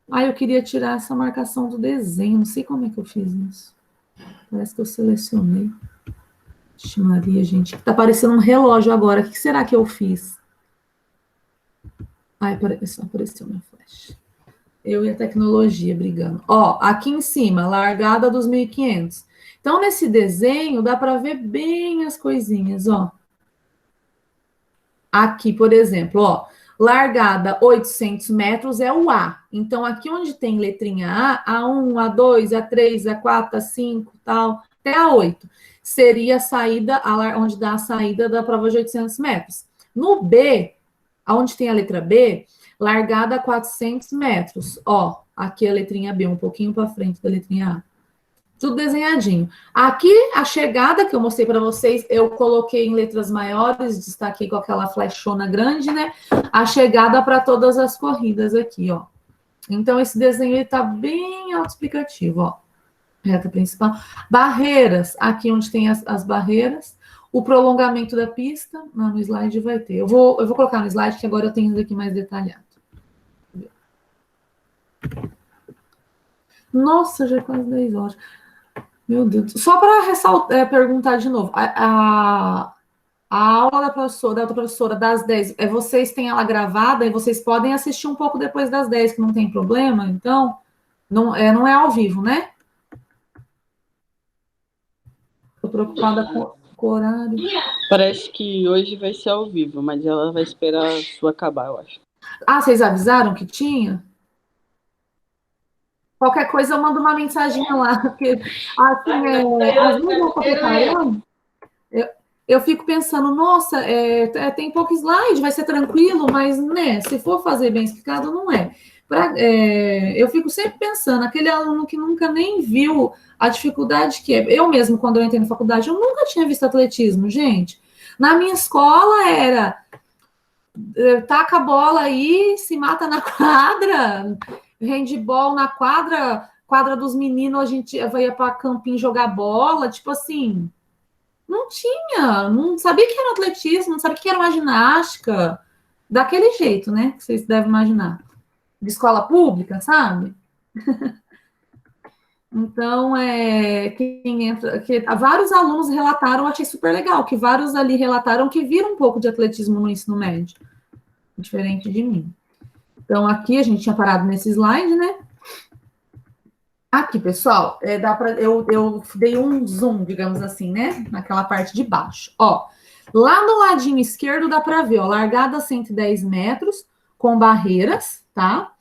[SPEAKER 1] Eu queria tirar essa marcação do desenho, não sei como é que eu fiz isso. Parece que eu selecionei. Vixe Maria, gente, tá parecendo um relógio agora. O que será que eu fiz? Apareceu minha flash. Eu e a tecnologia brigando. Ó, aqui em cima, largada dos 1.500. Então, nesse desenho, dá para ver bem as coisinhas, ó. Aqui, por exemplo, ó, largada 800 metros é o A. Então, aqui onde tem letrinha A, A1, A2, A3, A4, A5, tal, até A8, seria a saída, onde dá a saída da prova de 800 metros. No B, onde tem a letra B, largada 400 metros. Ó, aqui a letrinha B, um pouquinho para frente da letrinha A. Tudo desenhadinho. Aqui, a chegada que eu mostrei para vocês, eu coloquei em letras maiores, destaquei com aquela flechona grande, né? A chegada para todas as corridas aqui, ó. Então, esse desenho está bem autoexplicativo, ó. Reta principal. Barreiras, aqui onde tem as barreiras. O prolongamento da pista, no slide vai ter. Eu vou colocar no slide, que agora eu tenho isso aqui mais detalhado. Nossa, já é quase 10 horas. Meu Deus. Só para perguntar de novo. A aula da outra professora das 10, vocês têm ela gravada e vocês podem assistir um pouco depois das 10, que não tem problema. Então, não é ao vivo, né? Estou preocupada com o horário.
[SPEAKER 3] Parece que hoje vai ser ao vivo, mas ela vai esperar a sua acabar, eu acho.
[SPEAKER 1] Vocês avisaram que tinha? Qualquer coisa eu mando uma mensaginha lá, porque assim, às vezes eu estou preparando, eu fico pensando, nossa, tem pouco slide, vai ser tranquilo, mas, né, se for fazer bem explicado, não é. Eu fico sempre pensando, aquele aluno que nunca nem viu a dificuldade que é. Eu mesmo, quando eu entrei na faculdade, eu nunca tinha visto atletismo, gente. Na minha escola era taca a bola aí, se mata na quadra, handball na quadra dos meninos, a gente ia para campinho jogar bola, tipo assim, não sabia que era atletismo, não sabia que era uma ginástica, daquele jeito, né, que vocês devem imaginar, de escola pública, sabe? Então, vários alunos relataram, eu achei super legal, que vários ali relataram que viram um pouco de atletismo no ensino médio, diferente de mim. Então, aqui a gente tinha parado nesse slide, né? Aqui, pessoal, eu dei um zoom, digamos assim, né? Naquela parte de baixo. Ó, lá no ladinho esquerdo dá para ver, ó, largada 110 metros, com barreiras, tá?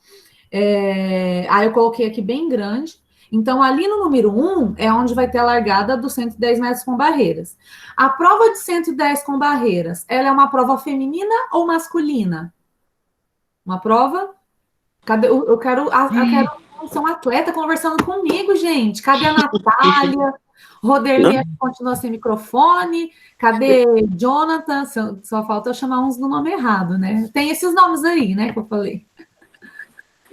[SPEAKER 1] Aí eu coloquei aqui bem grande. Então, ali no número 1 é onde vai ter a largada dos 110 metros com barreiras. A prova de 110 com barreiras, ela é uma prova feminina ou masculina? Uma prova? Cadê? Eu quero ser um atleta conversando comigo, gente. Cadê a Natália? Roderli continua sem microfone. Cadê Jonathan? Só falta eu chamar uns do nome errado, né? Tem esses nomes aí, né, que eu falei.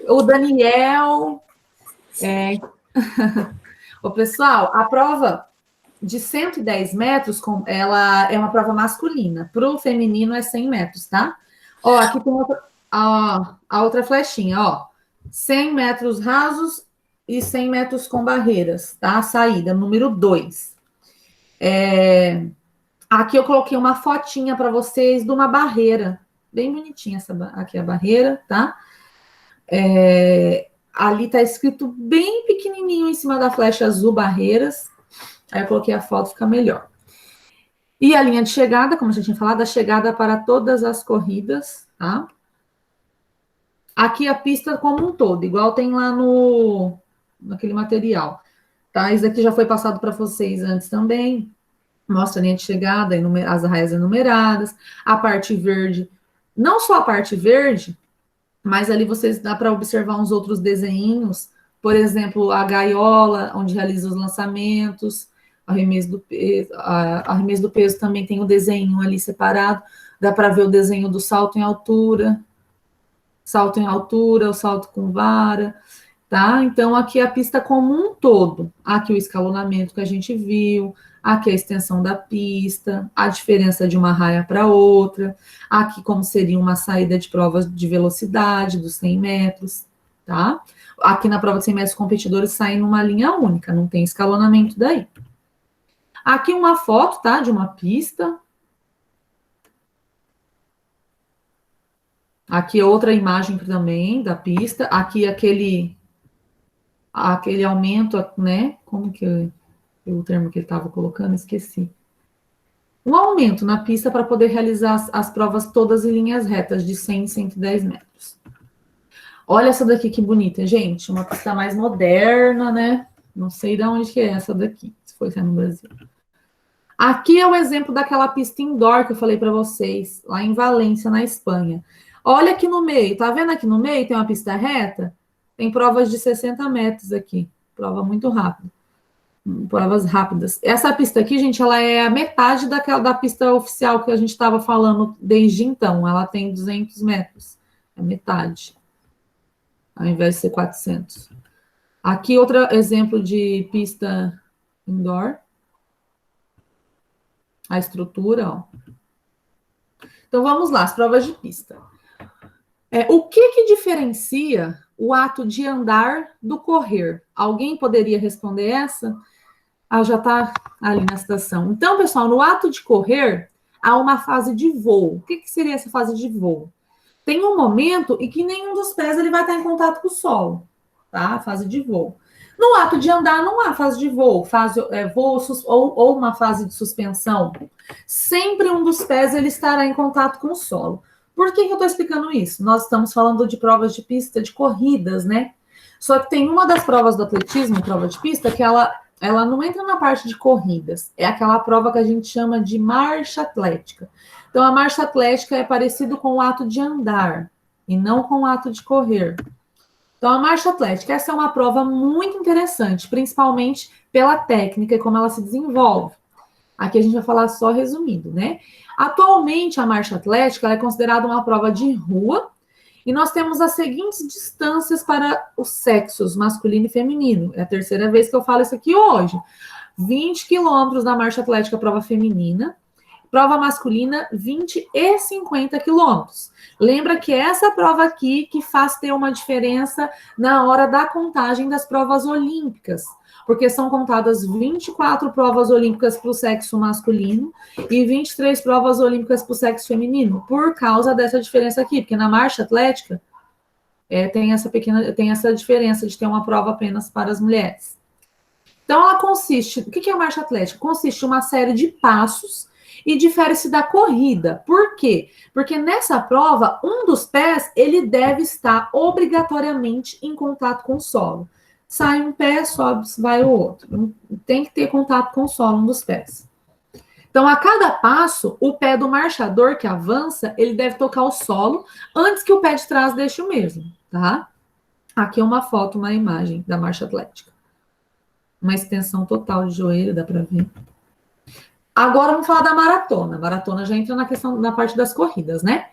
[SPEAKER 1] O Daniel. O pessoal, a prova de 110 metros, ela é uma prova masculina. Para o feminino é 100 metros, tá? Ó, aqui tem a outra flechinha, ó. 100 metros rasos e 100 metros com barreiras, tá? A saída, número 2. Aqui eu coloquei uma fotinha para vocês de uma barreira. Bem bonitinha aqui a barreira, tá? Ali tá escrito bem pequenininho em cima da flecha azul, barreiras. Aí eu coloquei a foto, fica melhor. E a linha de chegada, como a gente tinha falado, a chegada para todas as corridas, tá? Aqui a pista como um todo, igual tem lá naquele material. tá? Isso aqui já foi passado para vocês antes também. Mostra a linha de chegada, as raias enumeradas, a parte verde, não só a parte verde, mas ali vocês dá para observar uns outros desenhinhos, por exemplo, a gaiola, onde realiza os lançamentos, arremesso do peso também tem o desenho ali separado, dá para ver o desenho do salto em altura, o salto com vara, tá? Então, aqui a pista como um todo, aqui o escalonamento que a gente viu, aqui a extensão da pista, a diferença de uma raia para outra, aqui como seria uma saída de provas de velocidade dos 100 metros, tá? Aqui na prova de 100 metros, os competidores saem numa linha única, não tem escalonamento daí. Aqui uma foto, tá, de uma pista. Aqui outra imagem também da pista. Aqui aquele aumento, né? Como que o termo que ele estava colocando? Esqueci. Um aumento na pista para poder realizar as provas todas em linhas retas, de 100 e 110 metros. Olha essa daqui que bonita, gente. Uma pista mais moderna, né? Não sei de onde que é essa daqui, se foi no Brasil. Aqui é o exemplo daquela pista indoor que eu falei para vocês, lá em Valência, na Espanha. Olha aqui no meio, tá vendo aqui no meio? Tem uma pista reta? Tem provas de 60 metros aqui. Prova muito rápida. Provas rápidas. Essa pista aqui, gente, ela é a metade da pista oficial que a gente estava falando desde então. Ela tem 200 metros. É metade. Ao invés de ser 400. Aqui outro exemplo de pista indoor. A estrutura, ó. Então, vamos lá, as provas de pista. O que diferencia o ato de andar do correr? Alguém poderia responder essa? Já está ali na citação. Então, pessoal, no ato de correr, há uma fase de voo. O que seria essa fase de voo? Tem um momento em que nenhum dos pés ele vai estar em contato com o solo, tá? Fase de voo. No ato de andar, não há fase de voo, voo ou uma fase de suspensão. Sempre um dos pés ele estará em contato com o solo. Por que eu estou explicando isso? Nós estamos falando de provas de pista, de corridas, né? Só que tem uma das provas do atletismo, prova de pista, que ela não entra na parte de corridas. É aquela prova que a gente chama de marcha atlética. Então, a marcha atlética é parecido com o ato de andar e não com o ato de correr. Então, a marcha atlética, essa é uma prova muito interessante, principalmente pela técnica e como ela se desenvolve. Aqui a gente vai falar só resumindo, né? Atualmente, a marcha atlética ela é considerada uma prova de rua e nós temos as seguintes distâncias para os sexos, masculino e feminino. É a terceira vez que eu falo isso aqui hoje. 20 quilômetros na marcha atlética, prova feminina. Prova masculina, 20 e 50 quilômetros. Lembra que essa prova aqui que faz ter uma diferença na hora da contagem das provas olímpicas, porque são contadas 24 provas olímpicas para o sexo masculino e 23 provas olímpicas para o sexo feminino, por causa dessa diferença aqui, porque na marcha atlética tem essa diferença de ter uma prova apenas para as mulheres. Então, ela consiste... O que é a marcha atlética? Consiste em uma série de passos e difere-se da corrida. Por quê? Porque nessa prova, um dos pés, ele deve estar obrigatoriamente em contato com o solo. Sai um pé, sobe, vai o outro. Tem que ter contato com o solo, um dos pés. Então, a cada passo, o pé do marchador que avança, ele deve tocar o solo antes que o pé de trás deixe o mesmo, tá? Aqui é uma foto, uma imagem da marcha atlética. Uma extensão total de joelho, dá para ver. Agora vamos falar da maratona. A maratona já entra na parte das corridas, né?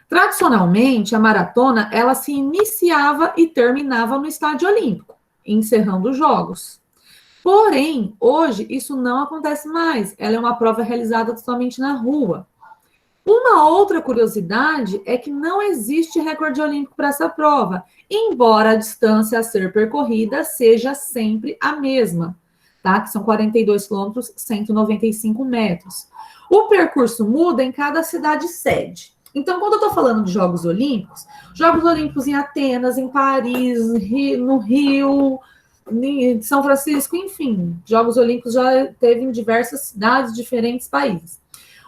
[SPEAKER 1] Tradicionalmente, a maratona, ela se iniciava e terminava no estádio olímpico, encerrando os jogos. Porém, hoje, isso não acontece mais. Ela é uma prova realizada totalmente na rua. Uma outra curiosidade é que não existe recorde olímpico para essa prova, embora a distância a ser percorrida seja sempre a mesma. Tá? Que são 42 quilômetros, 195 metros. O percurso muda em cada cidade sede. Então, quando eu estou falando de Jogos Olímpicos em Atenas, em Paris, no Rio, em São Francisco, enfim, Jogos Olímpicos já teve em diversas cidades, diferentes países.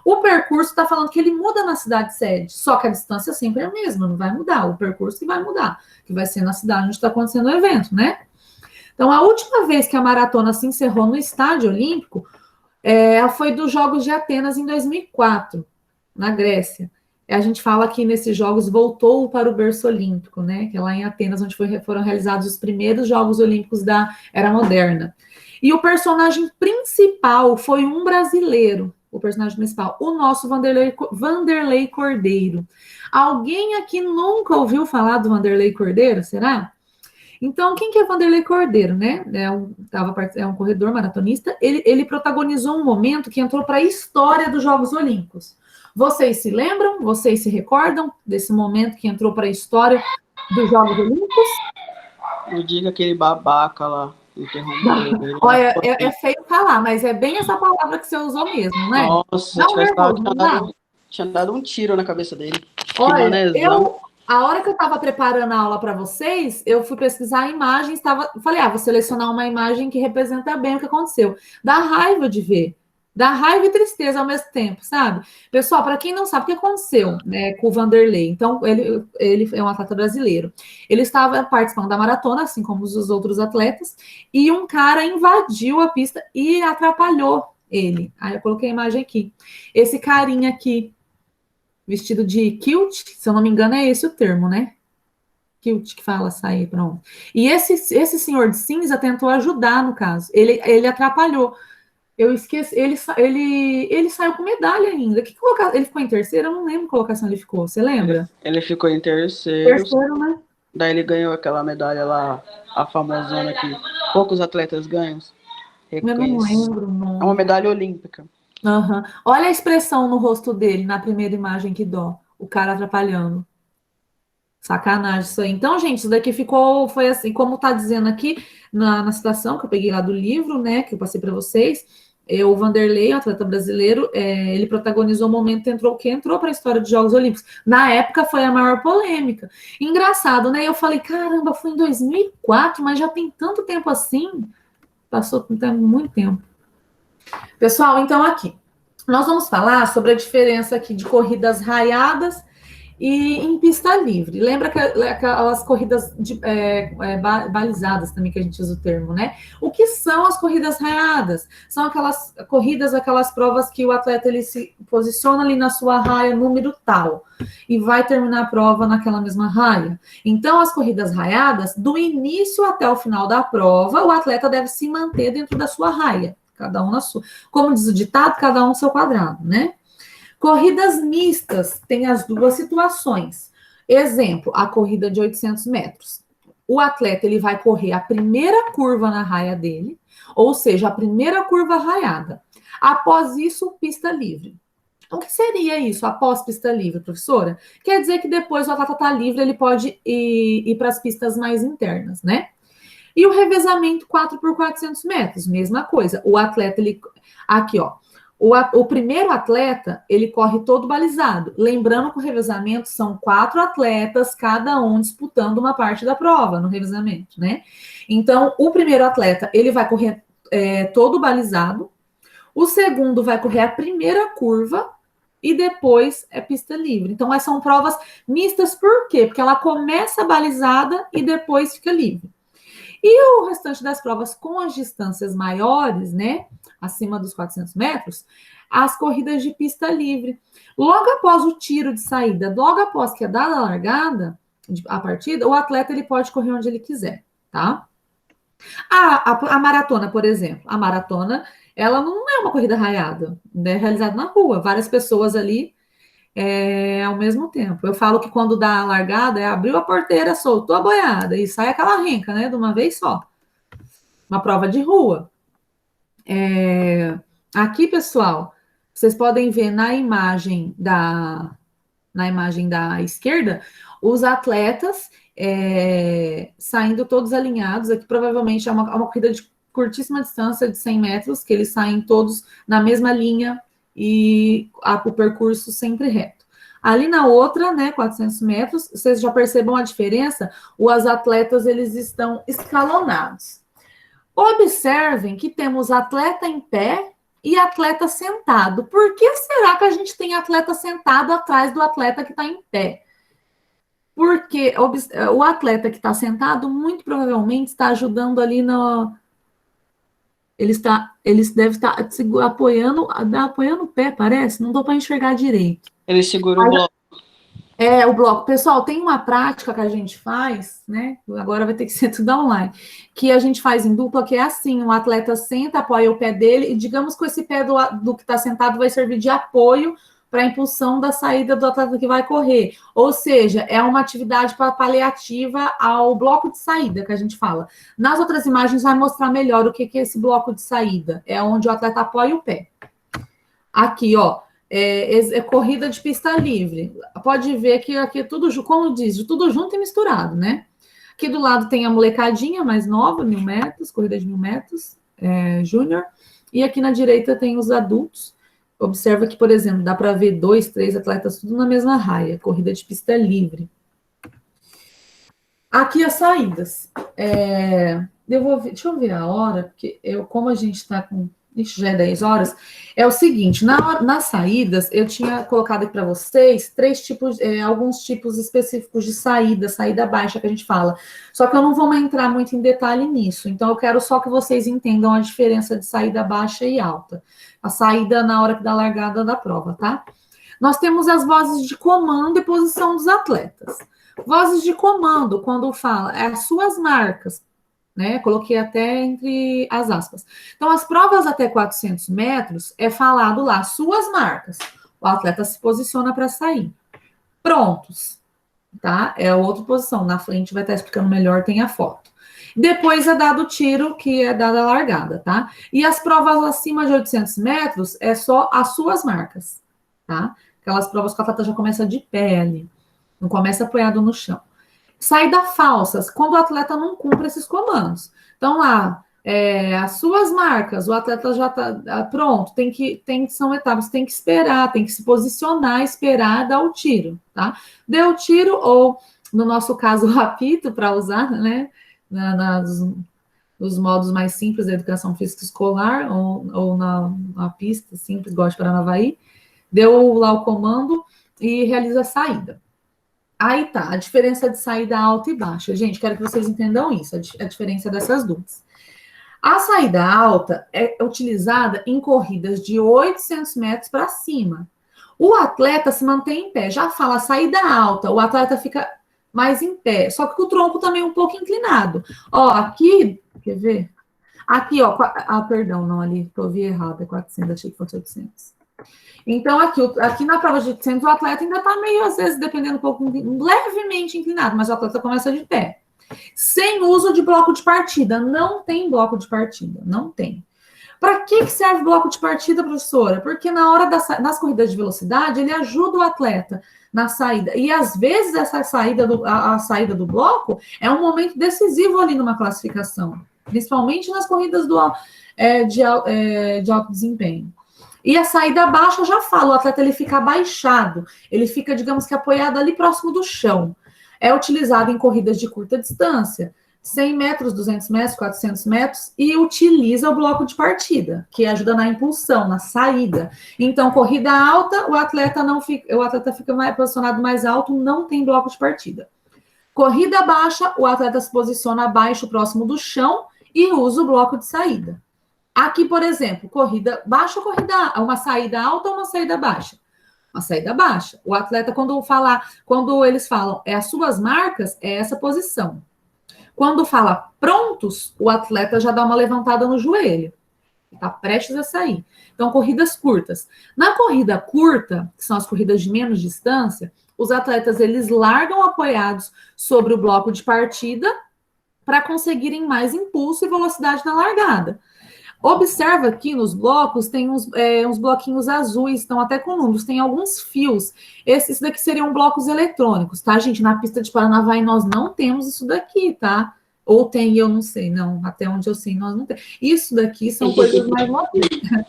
[SPEAKER 1] O percurso está falando que ele muda na cidade sede, só que a distância sempre é a mesma, não vai mudar. O percurso que vai mudar, que vai ser na cidade onde está acontecendo o evento, né? Então, a última vez que a maratona se encerrou no Estádio Olímpico foi dos Jogos de Atenas em 2004, na Grécia. A gente fala que nesses Jogos voltou para o berço olímpico, né? Que é lá em Atenas, onde foram realizados os primeiros Jogos Olímpicos da Era Moderna. E o personagem principal foi um brasileiro, o personagem principal, o nosso Vanderlei Cordeiro. Alguém aqui nunca ouviu falar do Vanderlei Cordeiro, será? Então, quem que é Vanderlei Cordeiro, né? É um corredor maratonista. Ele protagonizou um momento que entrou para a história dos Jogos Olímpicos. Vocês se lembram? Vocês se recordam desse momento que entrou para a história dos Jogos Olímpicos?
[SPEAKER 3] Não diga aquele babaca lá.
[SPEAKER 1] Olha, é feio falar, mas é bem essa palavra que você usou mesmo, né?
[SPEAKER 3] Nossa, tinha dado um tiro na cabeça dele.
[SPEAKER 1] Olha, a hora que eu estava preparando a aula para vocês, eu fui pesquisar imagens, falei, vou selecionar uma imagem que representa bem o que aconteceu. Dá raiva de ver. Dá raiva e tristeza ao mesmo tempo, sabe? Pessoal, para quem não sabe o que aconteceu, né, com o Vanderlei, então ele é um atleta brasileiro. Ele estava participando da maratona, assim como os outros atletas, e um cara invadiu a pista e atrapalhou ele. Aí eu coloquei a imagem aqui. Esse carinha aqui, vestido de kilt, se eu não me engano, é esse o termo, né? Kilt que fala sair, pronto. E esse senhor de cinza tentou ajudar, no caso. Ele atrapalhou. Eu esqueci, ele saiu com medalha ainda. Ele ficou em terceiro? Eu não lembro que colocação ele ficou. Você lembra?
[SPEAKER 3] Ele ficou em terceiro.
[SPEAKER 1] Terceiro, né?
[SPEAKER 3] Daí ele ganhou aquela medalha lá, a famosona que poucos atletas ganham.
[SPEAKER 1] Eu não lembro, não.
[SPEAKER 3] É uma medalha olímpica.
[SPEAKER 1] Uhum. Olha a expressão no rosto dele, na primeira imagem, que dó. O cara atrapalhando. Sacanagem isso aí. Então, gente, isso daqui foi assim, como tá dizendo aqui na citação que eu peguei lá do livro, né, que eu passei para vocês. O Vanderlei, o atleta brasileiro, ele protagonizou o momento que entrou para a história dos Jogos Olímpicos. Na época foi a maior polêmica. Engraçado, né? Eu falei, caramba, foi em 2004, mas já tem tanto tempo assim. Passou muito tempo. Pessoal, então aqui, nós vamos falar sobre a diferença aqui de corridas raiadas e em pista livre. Lembra aquelas corridas balizadas também, que a gente usa o termo, né? O que são as corridas raiadas? São aquelas corridas, aquelas provas que o atleta ele se posiciona ali na sua raia número tal e vai terminar a prova naquela mesma raia. Então, as corridas raiadas, do início até o final da prova, o atleta deve se manter dentro da sua raia, cada um na sua. Como diz o ditado, cada um no seu quadrado, né? Corridas mistas tem as duas situações. Exemplo, a corrida de 800 metros. O atleta ele vai correr a primeira curva na raia dele, ou seja, a primeira curva raiada. Após isso, pista livre. O que seria isso após pista livre, professora? Quer dizer que depois o atleta está livre, ele pode ir para as pistas mais internas, né? E o revezamento 4 por 400 metros, mesma coisa. O atleta, aqui, ó. O primeiro atleta, ele corre todo balizado. Lembrando que o revezamento são 4 atletas, cada um disputando uma parte da prova no revezamento, né? Então, o primeiro atleta, ele vai correr todo balizado. O segundo vai correr a primeira curva e depois é pista livre. Então, essas são provas mistas, por quê? Porque ela começa balizada e depois fica livre. E o restante das provas com as distâncias maiores, né, acima dos 400 metros, as corridas de pista livre. Logo após o tiro de saída, logo após que é dada a largada, a partida, o atleta ele pode correr onde ele quiser, tá? A maratona, por exemplo, a maratona, ela não é uma corrida raiada, é realizada na rua, várias pessoas ali ao mesmo tempo. Eu falo que quando dá a largada, abriu a porteira, soltou a boiada e sai aquela renca, né, de uma vez só. Uma prova de rua. Aqui, pessoal, vocês podem ver na imagem da esquerda, os atletas saindo todos alinhados. Aqui provavelmente é uma corrida de curtíssima distância de 100 metros, que eles saem todos na mesma linha e o percurso sempre reto. Ali na outra, né, 400 metros, vocês já percebam a diferença? Os atletas, eles estão escalonados. Observem que temos atleta em pé e atleta sentado. Por que será que a gente tem atleta sentado atrás do atleta que está em pé? Porque o atleta que está sentado, muito provavelmente, está ajudando ali no... Eles devem estar apoiando o pé, parece. Não dou para enxergar direito.
[SPEAKER 3] Ele segura o bloco.
[SPEAKER 1] O bloco. Pessoal, tem uma prática que a gente faz, né? Agora vai ter que ser tudo online. Que a gente faz em dupla, que é assim: o atleta senta, apoia o pé dele, e digamos que esse pé do que está sentado vai servir de apoio para a impulsão da saída do atleta que vai correr. Ou seja, é uma atividade paliativa ao bloco de saída, que a gente fala. Nas outras imagens vai mostrar melhor o que é esse bloco de saída. É onde o atleta apoia o pé. Aqui, ó. É corrida de pista livre. Pode ver que aqui é tudo, como diz, tudo junto e misturado, né? Aqui do lado tem a molecadinha mais nova, 1.000 metros, corrida de 1.000 metros, júnior. E aqui na direita tem os adultos. Observa que, por exemplo, dá para ver 2, 3 atletas tudo na mesma raia, corrida de pista livre. Aqui as saídas. Deixa eu ver a hora, porque como a gente está com... Isso já é 10 horas. É o seguinte, nas saídas, eu tinha colocado aqui para vocês alguns tipos específicos de saída baixa que a gente fala. Só que eu não vou entrar muito em detalhe nisso. Então, eu quero só que vocês entendam a diferença de saída baixa e alta. A saída na hora da largada da prova, tá? Nós temos as vozes de comando e posição dos atletas. Vozes de comando, quando fala, as suas marcas, né? Coloquei até entre as aspas. Então, as provas até 400 metros é falado lá, suas marcas. O atleta se posiciona para sair. Prontos, tá? É outra posição. Na frente vai estar explicando melhor, tem a foto. Depois é dado o tiro, que é dada a largada, tá? E as provas acima de 800 metros é só as suas marcas, tá? Aquelas provas que o atleta já começa de pé ali, não começa apoiado no chão. Saída falsas, quando o atleta não cumpre esses comandos. Então, lá, as suas marcas, o atleta já está pronto, são etapas, tem que esperar, tem que se posicionar, esperar, dar o tiro, tá? Deu o tiro, ou, no nosso caso, o apito, para usar, né? Nos modos mais simples da educação física escolar, ou na pista simples, igual de Paranavaí, deu lá o comando e realiza a saída. Aí tá, a diferença de saída alta e baixa. Gente, quero que vocês entendam isso, a diferença dessas duas. A saída alta é utilizada em corridas de 800 metros para cima. O atleta se mantém em pé. Já fala saída alta, o atleta fica mais em pé, só que o tronco também é um pouco inclinado. Ó, aqui, quer ver? Aqui, ó, perdão, não, ali, eu vi errado, é 400, achei que fosse 800. Então, aqui na prova de 800, o atleta ainda está meio, às vezes, dependendo um pouco, levemente inclinado, mas o atleta começa de pé. Sem uso de bloco de partida. Não tem bloco de partida, não tem. Para que serve bloco de partida, professora? Porque na hora das corridas de velocidade, ele ajuda o atleta na saída. E, às vezes, essa saída a saída do bloco é um momento decisivo ali numa classificação, principalmente nas corridas de alto desempenho. E a saída baixa, eu já falo, o atleta ele fica abaixado, ele fica, digamos que, apoiado ali próximo do chão. É utilizado em corridas de curta distância, 100 metros, 200 metros, 400 metros, e utiliza o bloco de partida, que ajuda na impulsão, na saída. Então, corrida alta, o atleta fica posicionado mais alto, não tem bloco de partida. Corrida baixa, o atleta se posiciona abaixo, próximo do chão, e usa o bloco de saída. Aqui, por exemplo, corrida baixa ou uma saída alta ou uma saída baixa? Uma saída baixa. O atleta, quando eles falam as suas marcas, é essa posição. Quando fala prontos, o atleta já dá uma levantada no joelho. Está prestes a sair. Então, corridas curtas. Na corrida curta, que são as corridas de menos distância, os atletas, eles largam apoiados sobre o bloco de partida para conseguirem mais impulso e velocidade na largada. Observa aqui nos blocos, tem uns bloquinhos azuis, estão até com números, tem alguns fios. Esses daqui seriam blocos eletrônicos, tá, gente? Na pista de Paranavaí nós não temos isso daqui, tá? Ou tem, eu não sei, não. Até onde eu sei, nós não temos. Isso daqui são coisas mais modernas.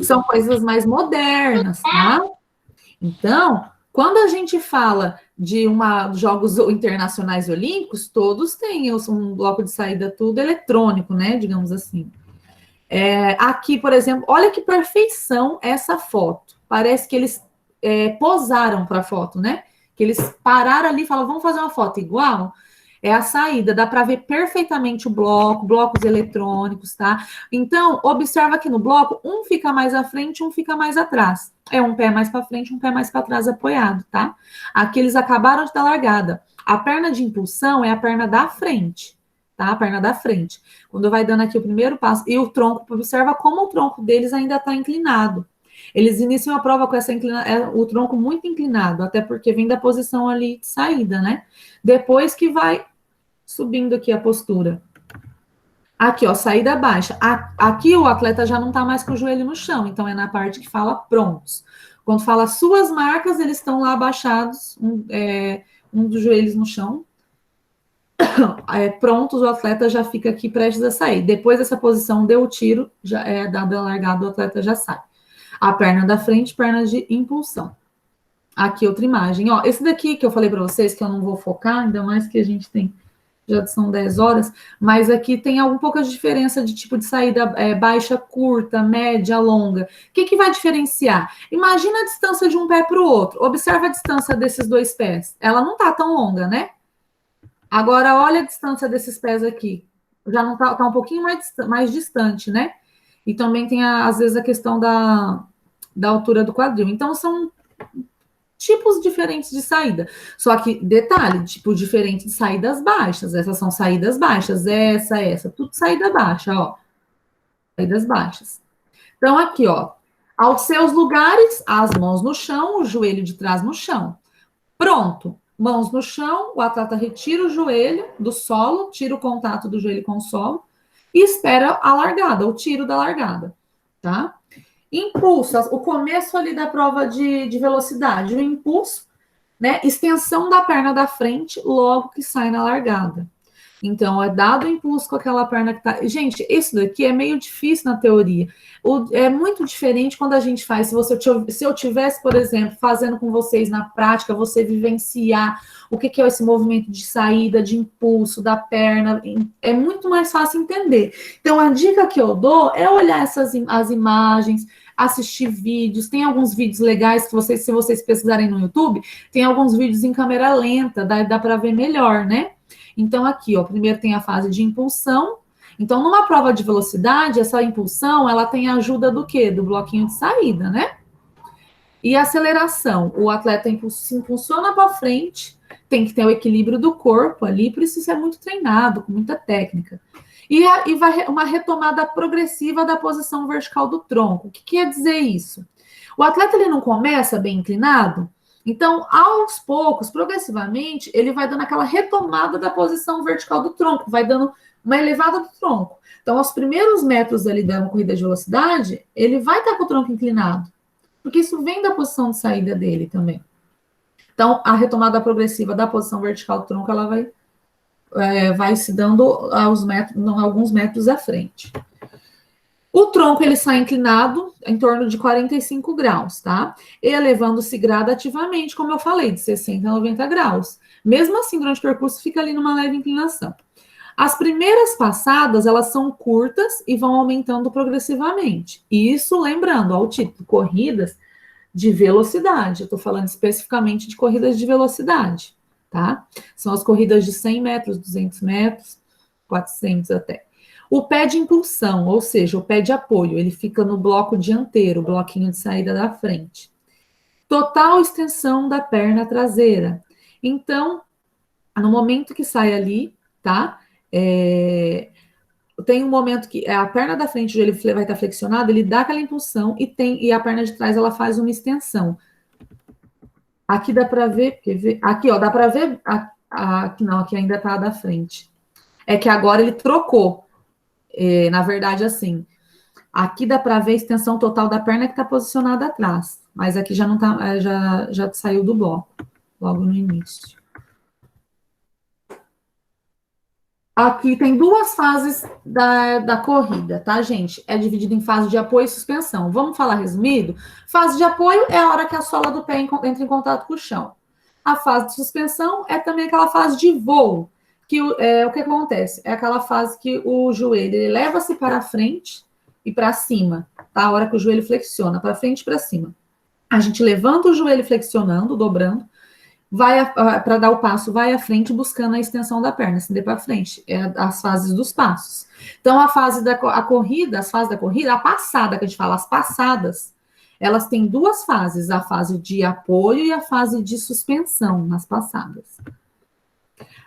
[SPEAKER 1] São coisas mais modernas, tá? Então, quando a gente fala de Jogos Internacionais Olímpicos, todos têm um bloco de saída tudo eletrônico, né? Digamos assim. Aqui, por exemplo, olha que perfeição essa foto. Parece que eles posaram para a foto, né? que eles pararam ali e falaram, vamos fazer uma foto igual? É a saída, dá para ver perfeitamente o bloco, blocos eletrônicos, tá? Então, observa aqui no bloco, um fica mais à frente, um fica mais atrás. É um pé mais para frente, um pé mais para trás apoiado, tá? Aqui eles acabaram de dar largada. A perna de impulsão é a perna da frente, tá? A perna da frente. Quando vai dando aqui o primeiro passo, e o tronco, observa como o tronco deles ainda está inclinado. Eles iniciam a prova com essa o tronco muito inclinado, até porque vem da posição ali de saída, né? Depois que vai subindo aqui a postura. Aqui, ó, saída baixa. Aqui o atleta já não tá mais com o joelho no chão, então é na parte que fala prontos. Quando fala suas marcas, eles estão lá abaixados, um dos joelhos no chão. Prontos, o atleta já fica aqui prestes a sair. Depois dessa posição, deu o tiro, já é dado a largada, o atleta já sai. A perna da frente, perna de impulsão. Aqui outra imagem. Ó, esse daqui que eu falei para vocês, que eu não vou focar, ainda mais que a gente tem, já são 10 horas, mas aqui tem um pouco de diferença de tipo de saída baixa, curta, média, longa. O que vai diferenciar? Imagina a distância de um pé para o outro. Observa a distância desses dois pés. Ela não tá tão longa, né? Agora, olha a distância desses pés aqui. Já não tá um pouquinho mais distante, né? E também tem, às vezes, a questão da altura do quadril. Então, são tipos diferentes de saída. Só que, detalhe, tipo diferente de saídas baixas. Essas são saídas baixas. Essa. Tudo saída baixa, ó. Saídas baixas. Então, aqui, ó. Aos seus lugares, as mãos no chão, o joelho de trás no chão. Pronto. Mãos no chão, o atleta retira o joelho do solo, tira o contato do joelho com o solo e espera a largada, o tiro da largada, tá? Impulso, o começo ali da prova de velocidade, o impulso, né? Extensão da perna da frente logo que sai na largada. Então, é dado o impulso com aquela perna que tá... Gente, isso daqui é meio difícil na teoria. É muito diferente quando a gente faz. Se eu tivesse, por exemplo, fazendo com vocês na prática, você vivenciar o que é esse movimento de saída, de impulso da perna, é muito mais fácil entender. Então, a dica que eu dou é olhar as imagens, assistir vídeos. Tem alguns vídeos legais que se vocês pesquisarem no YouTube, tem alguns vídeos em câmera lenta, dá para ver melhor, né? Então, aqui, ó, primeiro tem a fase de impulsão. Então, numa prova de velocidade, essa impulsão, ela tem a ajuda do quê? Do bloquinho de saída, né? E aceleração. O atleta se impulsiona para frente, tem que ter o equilíbrio do corpo ali, por isso é muito treinado, com muita técnica. E vai uma retomada progressiva da posição vertical do tronco. O que quer dizer isso? O atleta, ele não começa bem inclinado? Então, aos poucos, progressivamente, ele vai dando aquela retomada da posição vertical do tronco, vai dando uma elevada do tronco. Então, aos primeiros metros ali da corrida de velocidade, ele vai estar com o tronco inclinado, porque isso vem da posição de saída dele também. Então, a retomada progressiva da posição vertical do tronco, ela vai se dando alguns metros à frente. O tronco, ele sai inclinado em torno de 45 graus, tá? Elevando-se gradativamente, como eu falei, de 60 a 90 graus. Mesmo assim, durante o percurso, fica ali numa leve inclinação. As primeiras passadas, elas são curtas e vão aumentando progressivamente. Isso, lembrando, ao título, corridas de velocidade. Eu estou falando especificamente de corridas de velocidade, tá? São as corridas de 100 metros, 200 metros, 400 até. O pé de impulsão, ou seja, o pé de apoio, ele fica no bloco dianteiro, o bloquinho de saída da frente. Total extensão da perna traseira. Então, no momento que sai ali, tá? Tem um momento que a perna da frente, ele vai estar flexionado, ele dá aquela impulsão e a perna de trás, ela faz uma extensão. Aqui dá para ver, aqui, ó, dá para ver, não, aqui ainda tá da frente. É que agora ele trocou. Na verdade, assim, aqui dá para ver a extensão total da perna que está posicionada atrás, mas aqui já não tá, já saiu do bloco, logo no início. Aqui tem duas fases da corrida, tá, gente? É dividido em fase de apoio e suspensão. Vamos falar resumido? Fase de apoio é a hora que a sola do pé entra em contato com o chão. A fase de suspensão é também aquela fase de voo, que o que acontece? É aquela fase que o joelho eleva-se para frente e para cima, tá? A hora que o joelho flexiona, para frente e para cima. A gente levanta o joelho flexionando, dobrando, para dar o passo, vai à frente buscando a extensão da perna, estender para frente, as fases dos passos. Então, a fase a corrida, as fases da corrida, a passada, que a gente fala, as passadas, elas têm duas fases, a fase de apoio e a fase de suspensão nas passadas.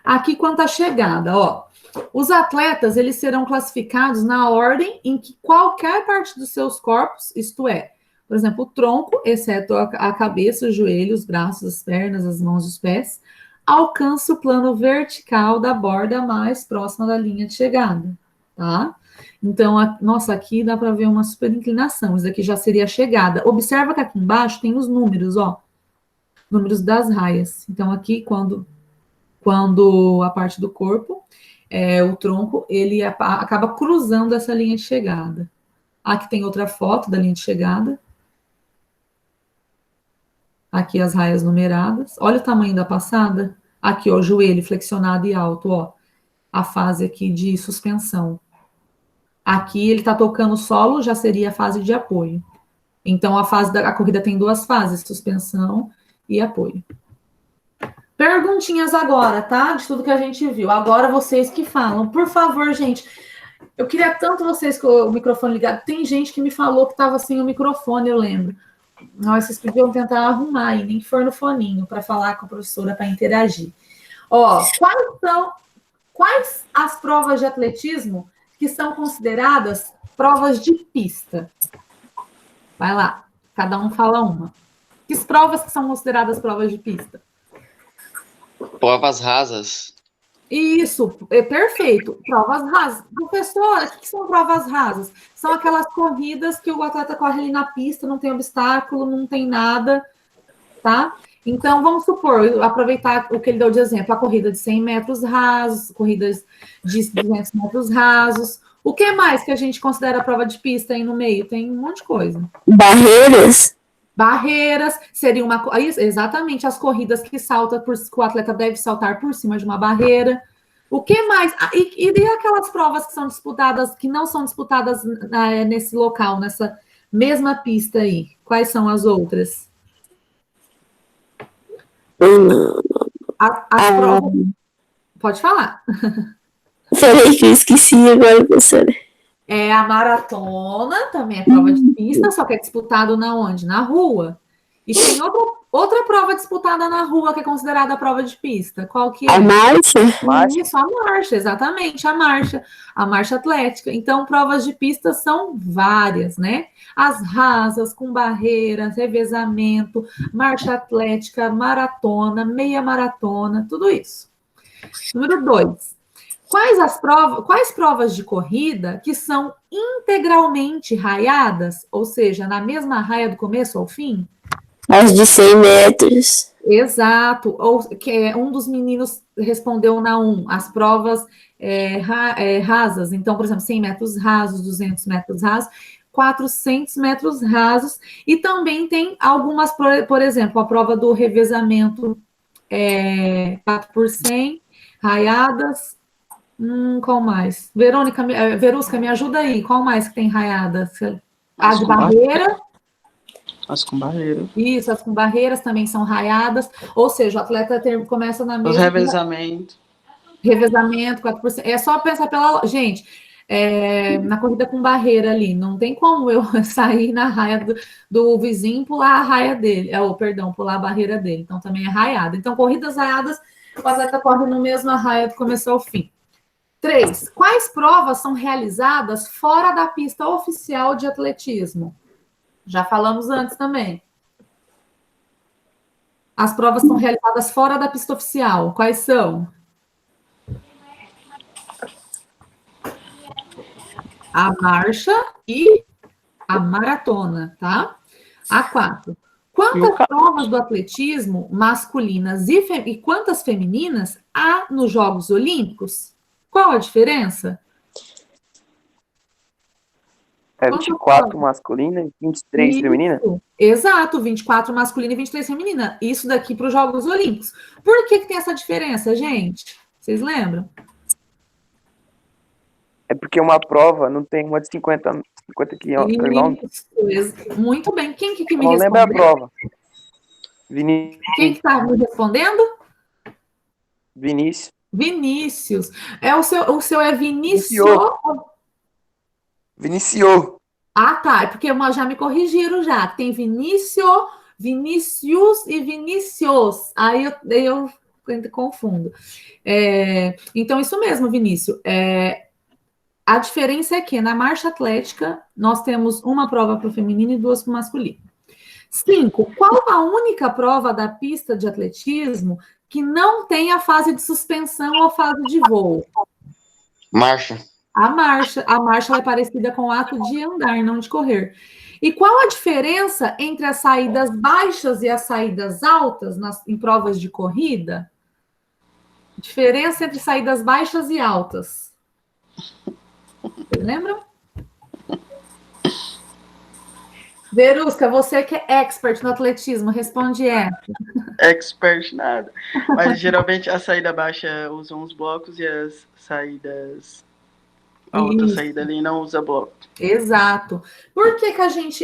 [SPEAKER 1] Aqui, quanto à chegada, ó, os atletas, eles serão classificados na ordem em que qualquer parte dos seus corpos, isto é, por exemplo, o tronco, exceto a cabeça, os joelhos, os braços, as pernas, as mãos, os pés, alcança o plano vertical da borda mais próxima da linha de chegada, tá? Então, nossa, aqui dá para ver uma super inclinação, isso aqui já seria a chegada. Observa que aqui embaixo tem os números, ó, números das raias. Então, aqui, quando a parte do corpo, o tronco, ele acaba cruzando essa linha de chegada. Aqui tem outra foto da linha de chegada. Aqui as raias numeradas. Olha o tamanho da passada. Aqui, ó, o joelho flexionado e alto, ó. A fase aqui de suspensão. Aqui ele tá tocando o solo, já seria a fase de apoio. Então, a corrida tem duas fases, suspensão e apoio. Perguntinhas agora, tá? De tudo que a gente viu. Agora vocês que falam. Por favor, gente. Eu queria tanto vocês com o microfone ligado. Tem gente que me falou que estava sem o microfone, eu lembro. Nós, vocês podiam tentar arrumar aí, nem que for no foninho, para falar com a professora, para interagir. Ó, quais as provas de atletismo que são consideradas provas de pista? Vai lá, cada um fala uma. Que provas que são consideradas provas de pista?
[SPEAKER 4] Provas rasas.
[SPEAKER 1] Isso, perfeito. Provas rasas. Professora, o que são provas rasas? São aquelas corridas que o atleta corre ali na pista, não tem obstáculo, não tem nada, tá? Então, vamos supor, aproveitar o que ele deu de exemplo, a corrida de 100 metros rasos, corridas de 200 metros rasos. O que mais que a gente considera prova de pista aí no meio? Tem um monte de coisa.
[SPEAKER 5] Barreiras.
[SPEAKER 1] Barreiras, seria exatamente as corridas que que o atleta deve saltar por cima de uma barreira. O que mais? E aquelas provas que são disputadas, que não são disputadas nesse local, nessa mesma pista aí? Quais são as outras? As provas... Pode falar.
[SPEAKER 5] Falei que eu esqueci agora, professora.
[SPEAKER 1] A maratona também é prova de pista, só que é disputado na onde? Na rua. E tem outra prova disputada na rua que é considerada a prova de pista. Qual que é?
[SPEAKER 5] A marcha?
[SPEAKER 1] Isso, a marcha, exatamente, a marcha atlética. Então, provas de pista são várias, né? As rasas, com barreiras, revezamento, marcha atlética, maratona, meia maratona, tudo isso. Número 2. Quais provas de corrida que são integralmente raiadas, ou seja, na mesma raia do começo ao fim?
[SPEAKER 5] As de 100 metros.
[SPEAKER 1] Exato. Que um dos meninos respondeu na 1, as provas rasas. Então, por exemplo, 100 metros rasos, 200 metros rasos, 400 metros rasos. E também tem algumas, por exemplo, a prova do revezamento 4x100, raiadas. Qual mais? Verusca, me ajuda aí. Qual mais que tem raiada? A de barreira.
[SPEAKER 3] As com barreira.
[SPEAKER 1] Isso, as com barreiras também são raiadas. Ou seja, o atleta começa na mesma...
[SPEAKER 3] Os revezamento.
[SPEAKER 1] Revezamento, 4%. É só pensar pela... Gente, na corrida com barreira ali, não tem como eu sair na raia do vizinho e pular a raia dele. Pular a barreira dele. Então, também é raiada. Então, corridas raiadas, o atleta corre no mesmo raia do começo ao fim. 3. Quais provas são realizadas fora da pista oficial de atletismo? Já falamos antes também. As provas são realizadas fora da pista oficial. Quais são? A marcha e a maratona, tá? A 4. Quantas provas do atletismo masculinas e quantas femininas há nos Jogos Olímpicos? Qual a diferença?
[SPEAKER 6] 24 masculina e 23 feminina?
[SPEAKER 1] Exato, 24 masculina e 23 feminina. Isso daqui para os Jogos Olímpicos. Por que tem essa diferença, gente? Vocês lembram?
[SPEAKER 6] É porque uma prova não tem uma de 50 quilômetros.
[SPEAKER 1] Muito bem. Quem que me
[SPEAKER 6] não
[SPEAKER 1] respondeu?
[SPEAKER 6] lembra a prova.
[SPEAKER 1] Quem que tá me respondendo?
[SPEAKER 6] Vinícius.
[SPEAKER 1] Vinícius. O seu é Vinícius?
[SPEAKER 6] Vinicius.
[SPEAKER 1] Ah, tá. É porque já me corrigiram já. Tem Vinícius e Vinícius. Aí eu confundo. Então, isso mesmo, Vinícius. A diferença é que na marcha atlética nós temos uma prova para o feminino e duas para o masculino. 5. Qual a única prova da pista de atletismo que não tem a fase de suspensão ou fase de voo?
[SPEAKER 4] Marcha.
[SPEAKER 1] A marcha ela é parecida com o ato de andar, não de correr. E qual a diferença entre as saídas baixas e as saídas altas em provas de corrida? Diferença entre saídas baixas e altas. Vocês lembram? Verusca, você que é expert no atletismo, responde essa.
[SPEAKER 3] Expert nada. Mas geralmente a saída baixa usa uns blocos e as saídas... A outra saída ali não usa bloco.
[SPEAKER 1] Exato. Por que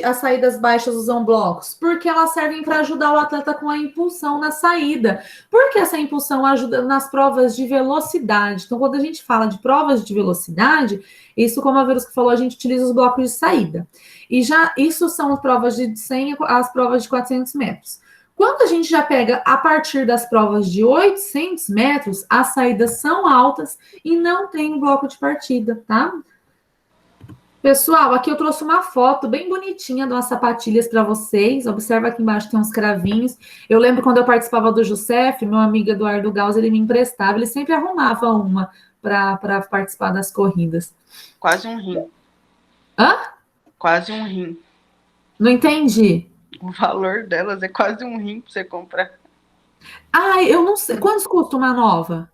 [SPEAKER 1] as saídas baixas usam blocos? Porque elas servem para ajudar o atleta com a impulsão na saída. Porque essa impulsão ajuda nas provas de velocidade. Então, quando a gente fala de provas de velocidade, isso, como a Verusca falou, a gente utiliza os blocos de saída. E isso são as provas de 100 as provas de 400 metros. Quando a gente já pega a partir das provas de 800 metros, as saídas são altas e não tem bloco de partida, tá? Pessoal, aqui eu trouxe uma foto bem bonitinha de umas sapatilhas para vocês. Observa aqui embaixo, tem uns cravinhos. Eu lembro quando eu participava do Jusef, meu amigo Eduardo Gauss, ele me emprestava, ele sempre arrumava uma para participar das corridas.
[SPEAKER 3] Quase um rim.
[SPEAKER 1] Hã?
[SPEAKER 3] Quase um rim.
[SPEAKER 1] Não entendi.
[SPEAKER 3] O valor delas é quase um rim para você comprar.
[SPEAKER 1] Ai, eu não sei. Quantos custa uma nova?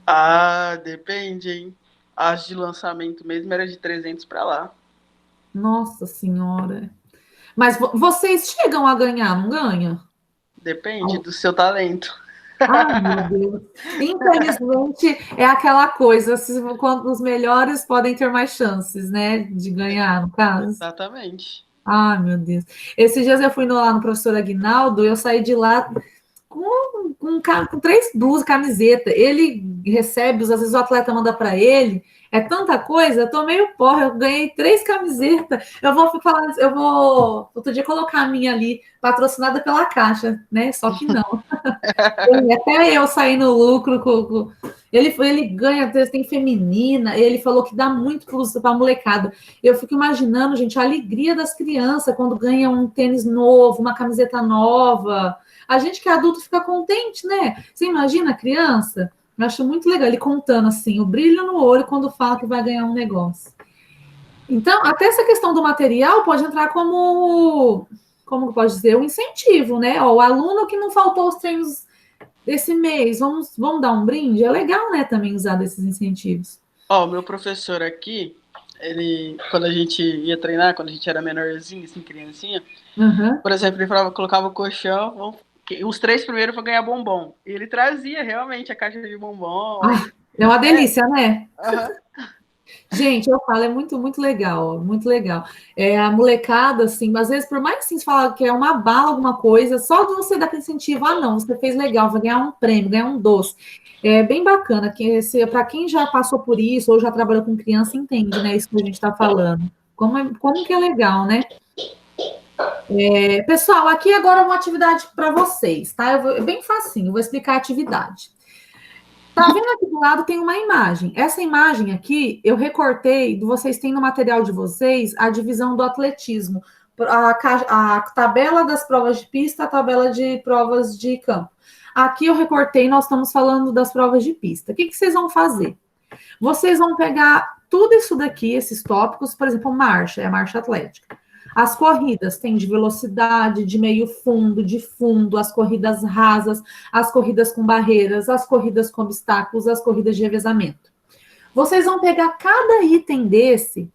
[SPEAKER 3] Ah, depende, hein? As de lançamento mesmo era de 300 para lá.
[SPEAKER 1] Nossa Senhora. Mas vocês chegam a ganhar, não ganham?
[SPEAKER 3] Depende do seu talento.
[SPEAKER 1] Ai, meu Deus. Infelizmente, é aquela coisa, quando os melhores podem ter mais chances, né, de ganhar, no caso.
[SPEAKER 3] Exatamente.
[SPEAKER 1] Ai, meu Deus. Esses dias eu fui lá no professor Aguinaldo, eu saí de lá com 3 blusas, camiseta. Ele recebe, às vezes o atleta manda para ele, é tanta coisa, eu tô meio porra, eu ganhei 3 camisetas. Eu vou outro dia colocar a minha ali, patrocinada pela Caixa, né? Só que não. Até eu saí no lucro. Ele ganha, tem feminina, ele falou que dá muito para a molecada. Eu fico imaginando, gente, a alegria das crianças quando ganha um tênis novo, uma camiseta nova. A gente que é adulto fica contente, né? Você imagina a criança? Eu acho muito legal ele contando assim, o brilho no olho quando fala que vai ganhar um negócio. Então, até essa questão do material pode entrar como pode dizer, um incentivo, né? Ó, o aluno que não faltou os treinos desse mês, vamos dar um brinde? É legal, né, também usar desses incentivos.
[SPEAKER 3] Ó, o meu professor aqui, ele, quando a gente ia treinar, quando a gente era menorzinho, assim, criancinha, por exemplo, ele falava, colocava o colchão, os 3 primeiros vão ganhar bombom. E ele trazia realmente a caixa de bombom.
[SPEAKER 1] É uma delícia, né?
[SPEAKER 3] Gente,
[SPEAKER 1] eu falo, é muito, muito legal, muito legal. A molecada, assim, às vezes, por mais que você fala que é uma bala, alguma coisa, só de você dar aquele incentivo, não, você fez legal, vai ganhar um prêmio, ganhar um doce. É bem bacana, para quem já passou por isso, ou já trabalhou com criança, entende, né, isso que a gente está falando. Como que é legal, né? Pessoal, aqui agora uma atividade para vocês, tá? É bem facinho, vou explicar a atividade. Tá vendo aqui do lado tem uma imagem. Essa imagem aqui, eu recortei, vocês têm no material de vocês, a divisão do atletismo. A tabela das provas de pista, a tabela de provas de campo. Aqui eu recortei, nós estamos falando das provas de pista. O que vocês vão fazer? Vocês vão pegar tudo isso daqui, esses tópicos, por exemplo, marcha, é a marcha atlética. As corridas tem de velocidade, de meio fundo, de fundo, as corridas rasas, as corridas com barreiras, as corridas com obstáculos, as corridas de revezamento. Vocês vão pegar cada item desse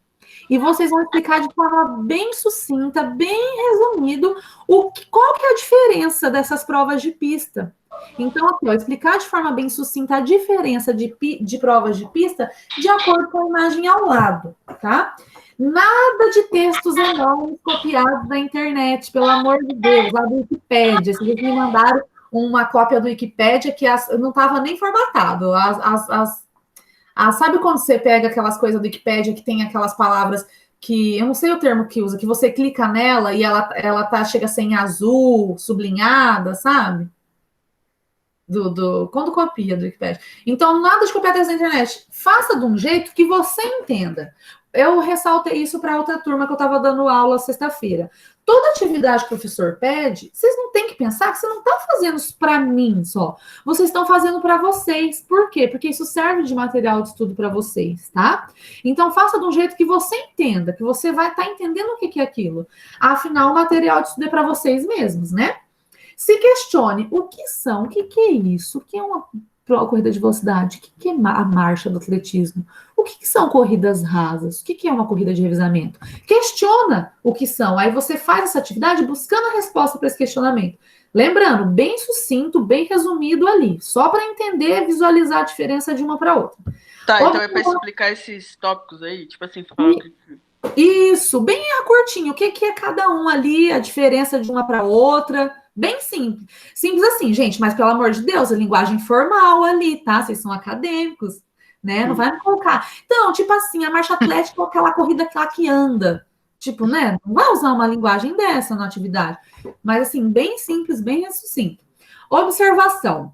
[SPEAKER 1] e vocês vão explicar de forma bem sucinta, bem resumido, qual que é a diferença dessas provas de pista. Então, aqui, ó, explicar de forma bem sucinta a diferença de provas de pista de acordo com a imagem ao lado, tá? Nada de textos enormes copiados da internet, pelo amor de Deus, lá do Wikipédia. Vocês me mandaram uma cópia do Wikipédia que não estava nem formatado. Sabe quando você pega aquelas coisas do Wikipédia que tem aquelas palavras que, eu não sei o termo que usa, que você clica nela e ela chega a ser em azul, sublinhada, sabe? Quando copia do Wikipédia. Então, nada de copiar texto da internet. Faça de um jeito que você entenda. Eu ressaltei isso para outra turma que eu estava dando aula sexta-feira. Toda atividade que o professor pede, vocês não têm que pensar que você não está fazendo isso para mim só. Vocês estão fazendo para vocês. Por quê? Porque isso serve de material de estudo para vocês, tá? Então, faça de um jeito que você entenda, que você vai estar entendendo o que é aquilo. Afinal, o material de estudo é para vocês mesmos, né? Se questione o que é isso, o que é uma corrida de velocidade, o que é a marcha do atletismo, o que são corridas rasas, o que é uma corrida de revezamento. Questiona o que são, aí você faz essa atividade buscando a resposta para esse questionamento. Lembrando, bem sucinto, bem resumido ali, só para entender, visualizar a diferença de uma para outra.
[SPEAKER 3] Tá, então é para explicar esses tópicos aí, tipo assim, falar
[SPEAKER 1] isso, bem curtinho, o que é cada um ali, a diferença de uma para outra. Bem simples. Simples assim, gente, mas pelo amor de Deus, a linguagem formal ali, tá? Vocês são acadêmicos, né? Não vai me colocar. Então, tipo assim, a marcha atlética é aquela corrida lá que anda. Tipo, né? Não vai usar uma linguagem dessa na atividade. Mas assim, bem simples, bem sucinto. Observação.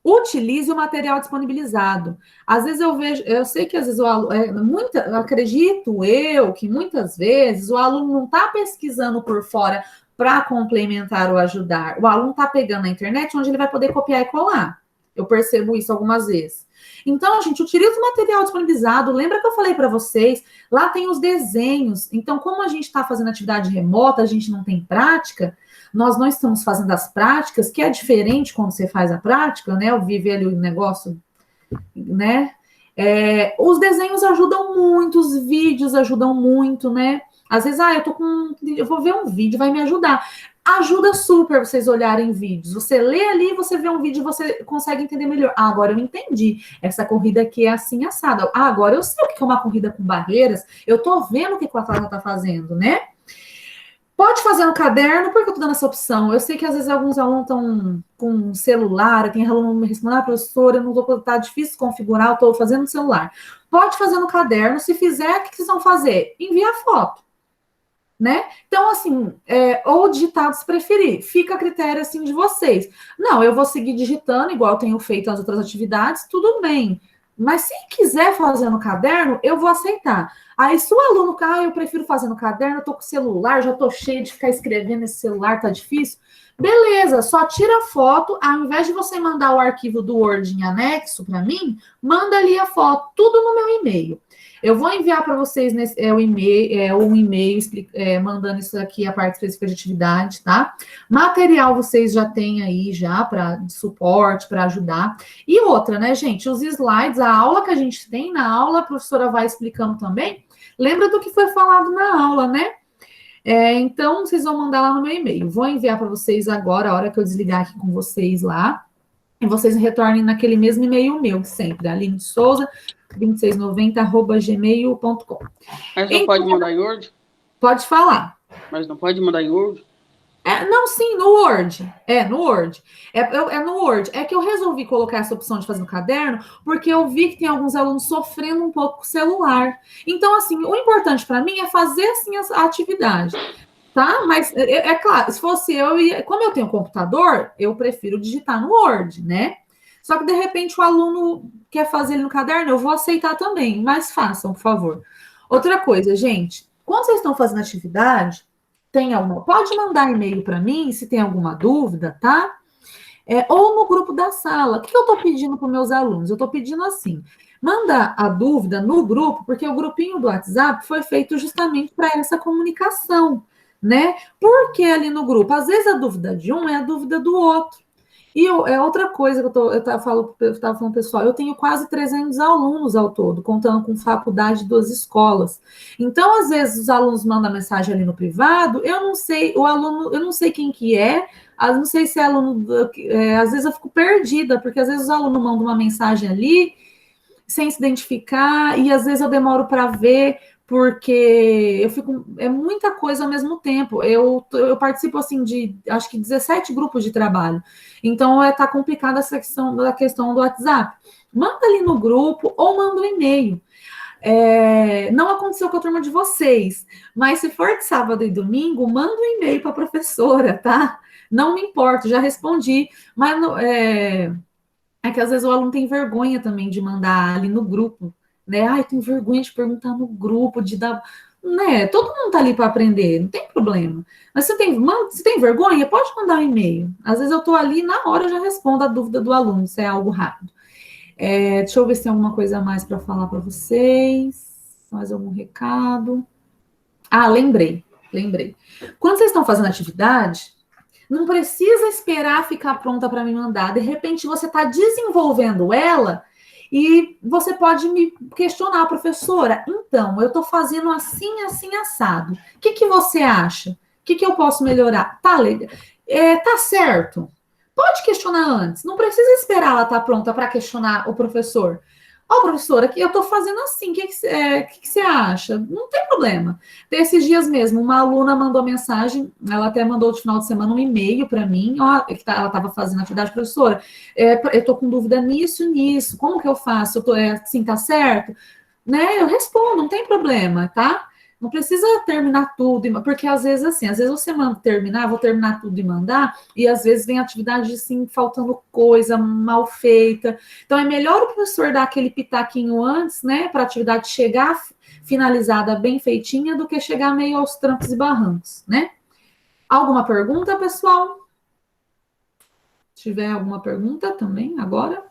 [SPEAKER 1] Utilize o material disponibilizado. Às vezes eu sei que às vezes o aluno, acredito eu que muitas vezes o aluno não está pesquisando por fora para complementar ou ajudar. O aluno está pegando na internet onde ele vai poder copiar e colar. Eu percebo isso algumas vezes. Então, gente, utiliza o material disponibilizado. Lembra que eu falei para vocês? Lá tem os desenhos. Então, como a gente está fazendo atividade remota, a gente não tem prática, nós não estamos fazendo as práticas, que é diferente quando você faz a prática, né? Eu vivi ali o negócio, né? Os desenhos ajudam muito, os vídeos ajudam muito, né? Às vezes, eu vou ver um vídeo, vai me ajudar. Ajuda super vocês olharem vídeos. Você lê ali, você vê um vídeo, você consegue entender melhor. Agora eu entendi. Essa corrida aqui é assim, assada. Agora eu sei o que é uma corrida com barreiras. Eu tô vendo o que o atleta tá fazendo, né? Pode fazer no caderno, por que eu tô dando essa opção? Eu sei que às vezes alguns alunos estão com celular, tem aluno me respondendo, professora, eu não tô, tá difícil configurar, eu tô fazendo no celular. Pode fazer no caderno, se fizer, o que vocês vão fazer? Envia a foto. Né? Então, assim, ou digitado se preferir, fica a critério, assim, de vocês. Não, eu vou seguir digitando, igual eu tenho feito nas outras atividades, tudo bem. Mas se quiser fazer no caderno, eu vou aceitar. Aí, se o aluno, eu prefiro fazer no caderno, eu tô com o celular, já tô cheio de ficar escrevendo nesse celular, tá difícil. Beleza, só tira a foto, ao invés de você mandar o arquivo do Word em anexo para mim, manda ali a foto, tudo no meu e-mail. Eu vou enviar para vocês um e-mail mandando isso aqui, a parte específica de atividade, tá? Material vocês já têm aí já de suporte, para ajudar. E outra, né, gente? Os slides, a aula que a gente tem, na aula a professora vai explicando também. Lembra do que foi falado na aula, né? Então, vocês vão mandar lá no meu e-mail. Vou enviar para vocês agora, a hora que eu desligar aqui com vocês lá. E vocês retornem naquele mesmo e-mail meu, sempre, Aline Souza, 2690@gmail.com.
[SPEAKER 3] Mas não pode mandar em Word?
[SPEAKER 1] Pode falar.
[SPEAKER 3] Mas não pode mandar em Word?
[SPEAKER 1] Não, sim, no Word. No Word. No Word. É que eu resolvi colocar essa opção de fazer no caderno, porque eu vi que tem alguns alunos sofrendo um pouco com o celular. Então, assim, o importante para mim é fazer, assim, a atividade. Tá? Mas, claro, se fosse como eu tenho computador, eu prefiro digitar no Word, né? Só que, de repente, o aluno quer fazer ele no caderno, eu vou aceitar também, mas façam, por favor. Outra coisa, gente, quando vocês estão fazendo atividade, pode mandar e-mail para mim, se tem alguma dúvida, tá? Ou no grupo da sala. O que eu estou pedindo para os meus alunos? Eu estou pedindo assim, manda a dúvida no grupo, porque o grupinho do WhatsApp foi feito justamente para essa comunicação, né? Porque ali no grupo, às vezes a dúvida de um é a dúvida do outro. E é outra coisa que eu estava falando, pessoal, eu tenho quase 300 alunos ao todo, contando com faculdade de 2 escolas. Então, às vezes, os alunos mandam mensagem ali no privado, eu não sei, o aluno, eu não sei quem que é, eu não sei se é aluno, às vezes eu fico perdida, porque às vezes o aluno manda uma mensagem ali, sem se identificar, e às vezes eu demoro para ver, porque eu fico, é muita coisa ao mesmo tempo. Eu participo assim de acho que 17 grupos de trabalho. Então tá complicada essa questão do WhatsApp. Manda ali no grupo ou manda um e-mail. Não aconteceu com a turma de vocês, mas se for de sábado e domingo, manda um e-mail para a professora, tá? Não me importa, já respondi, mas é que às vezes o aluno tem vergonha também de mandar ali no grupo, né? Ai, tem vergonha de perguntar no grupo, de dar. Né? Todo mundo tá ali para aprender, não tem problema. Mas se tem vergonha, pode mandar um e-mail. Às vezes eu tô ali, na hora eu já respondo a dúvida do aluno, se é algo rápido. Deixa eu ver se tem alguma coisa a mais para falar para vocês. Mais algum recado? Ah, lembrei. Quando vocês estão fazendo atividade, não precisa esperar ficar pronta para me mandar. De repente, você está desenvolvendo ela e você pode me questionar, professora. Então, eu estou fazendo assim, assim, assado. O que você acha? O que eu posso melhorar? Tá legal. Tá certo? Pode questionar antes. Não precisa esperar ela estar pronta para questionar o professor. Ó, professora, eu estou fazendo assim, o que você acha? Não tem problema. Esses dias mesmo, uma aluna mandou mensagem, ela até mandou no final de semana um e-mail para mim, ó, que ela estava fazendo atividade, professora, eu estou com dúvida nisso, como que eu faço? Assim, tá certo? Né? Eu respondo, não tem problema, tá? Não precisa terminar tudo, porque às vezes assim, às vezes você manda terminar, vou terminar tudo e mandar, e às vezes vem atividade assim, faltando coisa, mal feita. Então é melhor o professor dar aquele pitaquinho antes, né, para a atividade chegar finalizada, bem feitinha, do que chegar meio aos trancos e barrancos, né? Alguma pergunta, pessoal? Se tiver alguma pergunta também, agora.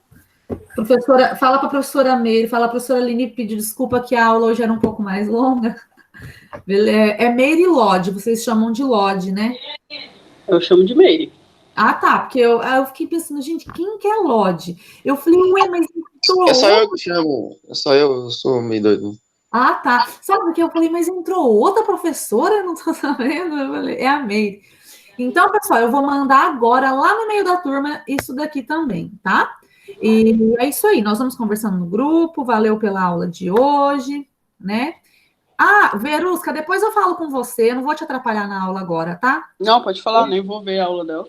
[SPEAKER 1] Professora, fala para a professora Meire, fala para a professora Aline pedir desculpa que a aula hoje era um pouco mais longa. É Meire Lodge, vocês chamam de Lodge, né?
[SPEAKER 3] Eu chamo de Meire.
[SPEAKER 1] Ah, tá, porque eu fiquei pensando, gente, quem que é Lodge? Eu falei, ué, mas entrou.
[SPEAKER 4] É só eu que chamo. É só eu sou meio doido.
[SPEAKER 1] Ah, tá. Sabe porque eu falei, mas entrou outra professora? Eu não tô sabendo. Eu falei, é a Meire. Então, pessoal, eu vou mandar agora, lá no meio da turma, isso daqui também, tá? E é isso aí, nós vamos conversando no grupo, valeu pela aula de hoje, né? Ah, Verusca, depois eu falo com você, eu não vou te atrapalhar na aula agora, tá?
[SPEAKER 3] Não, pode falar, nem vou ver a aula dela.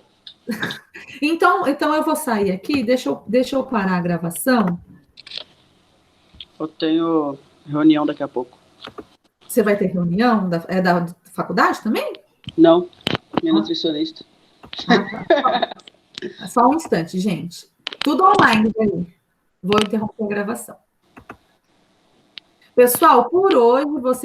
[SPEAKER 1] Então eu vou sair aqui, deixa eu parar a gravação.
[SPEAKER 3] Eu tenho reunião daqui a pouco.
[SPEAKER 1] Você vai ter reunião da faculdade também?
[SPEAKER 3] Não, minha nutricionista.
[SPEAKER 1] Só um instante, gente. Tudo online daí. Vou interromper a gravação. Pessoal, por hoje, vocês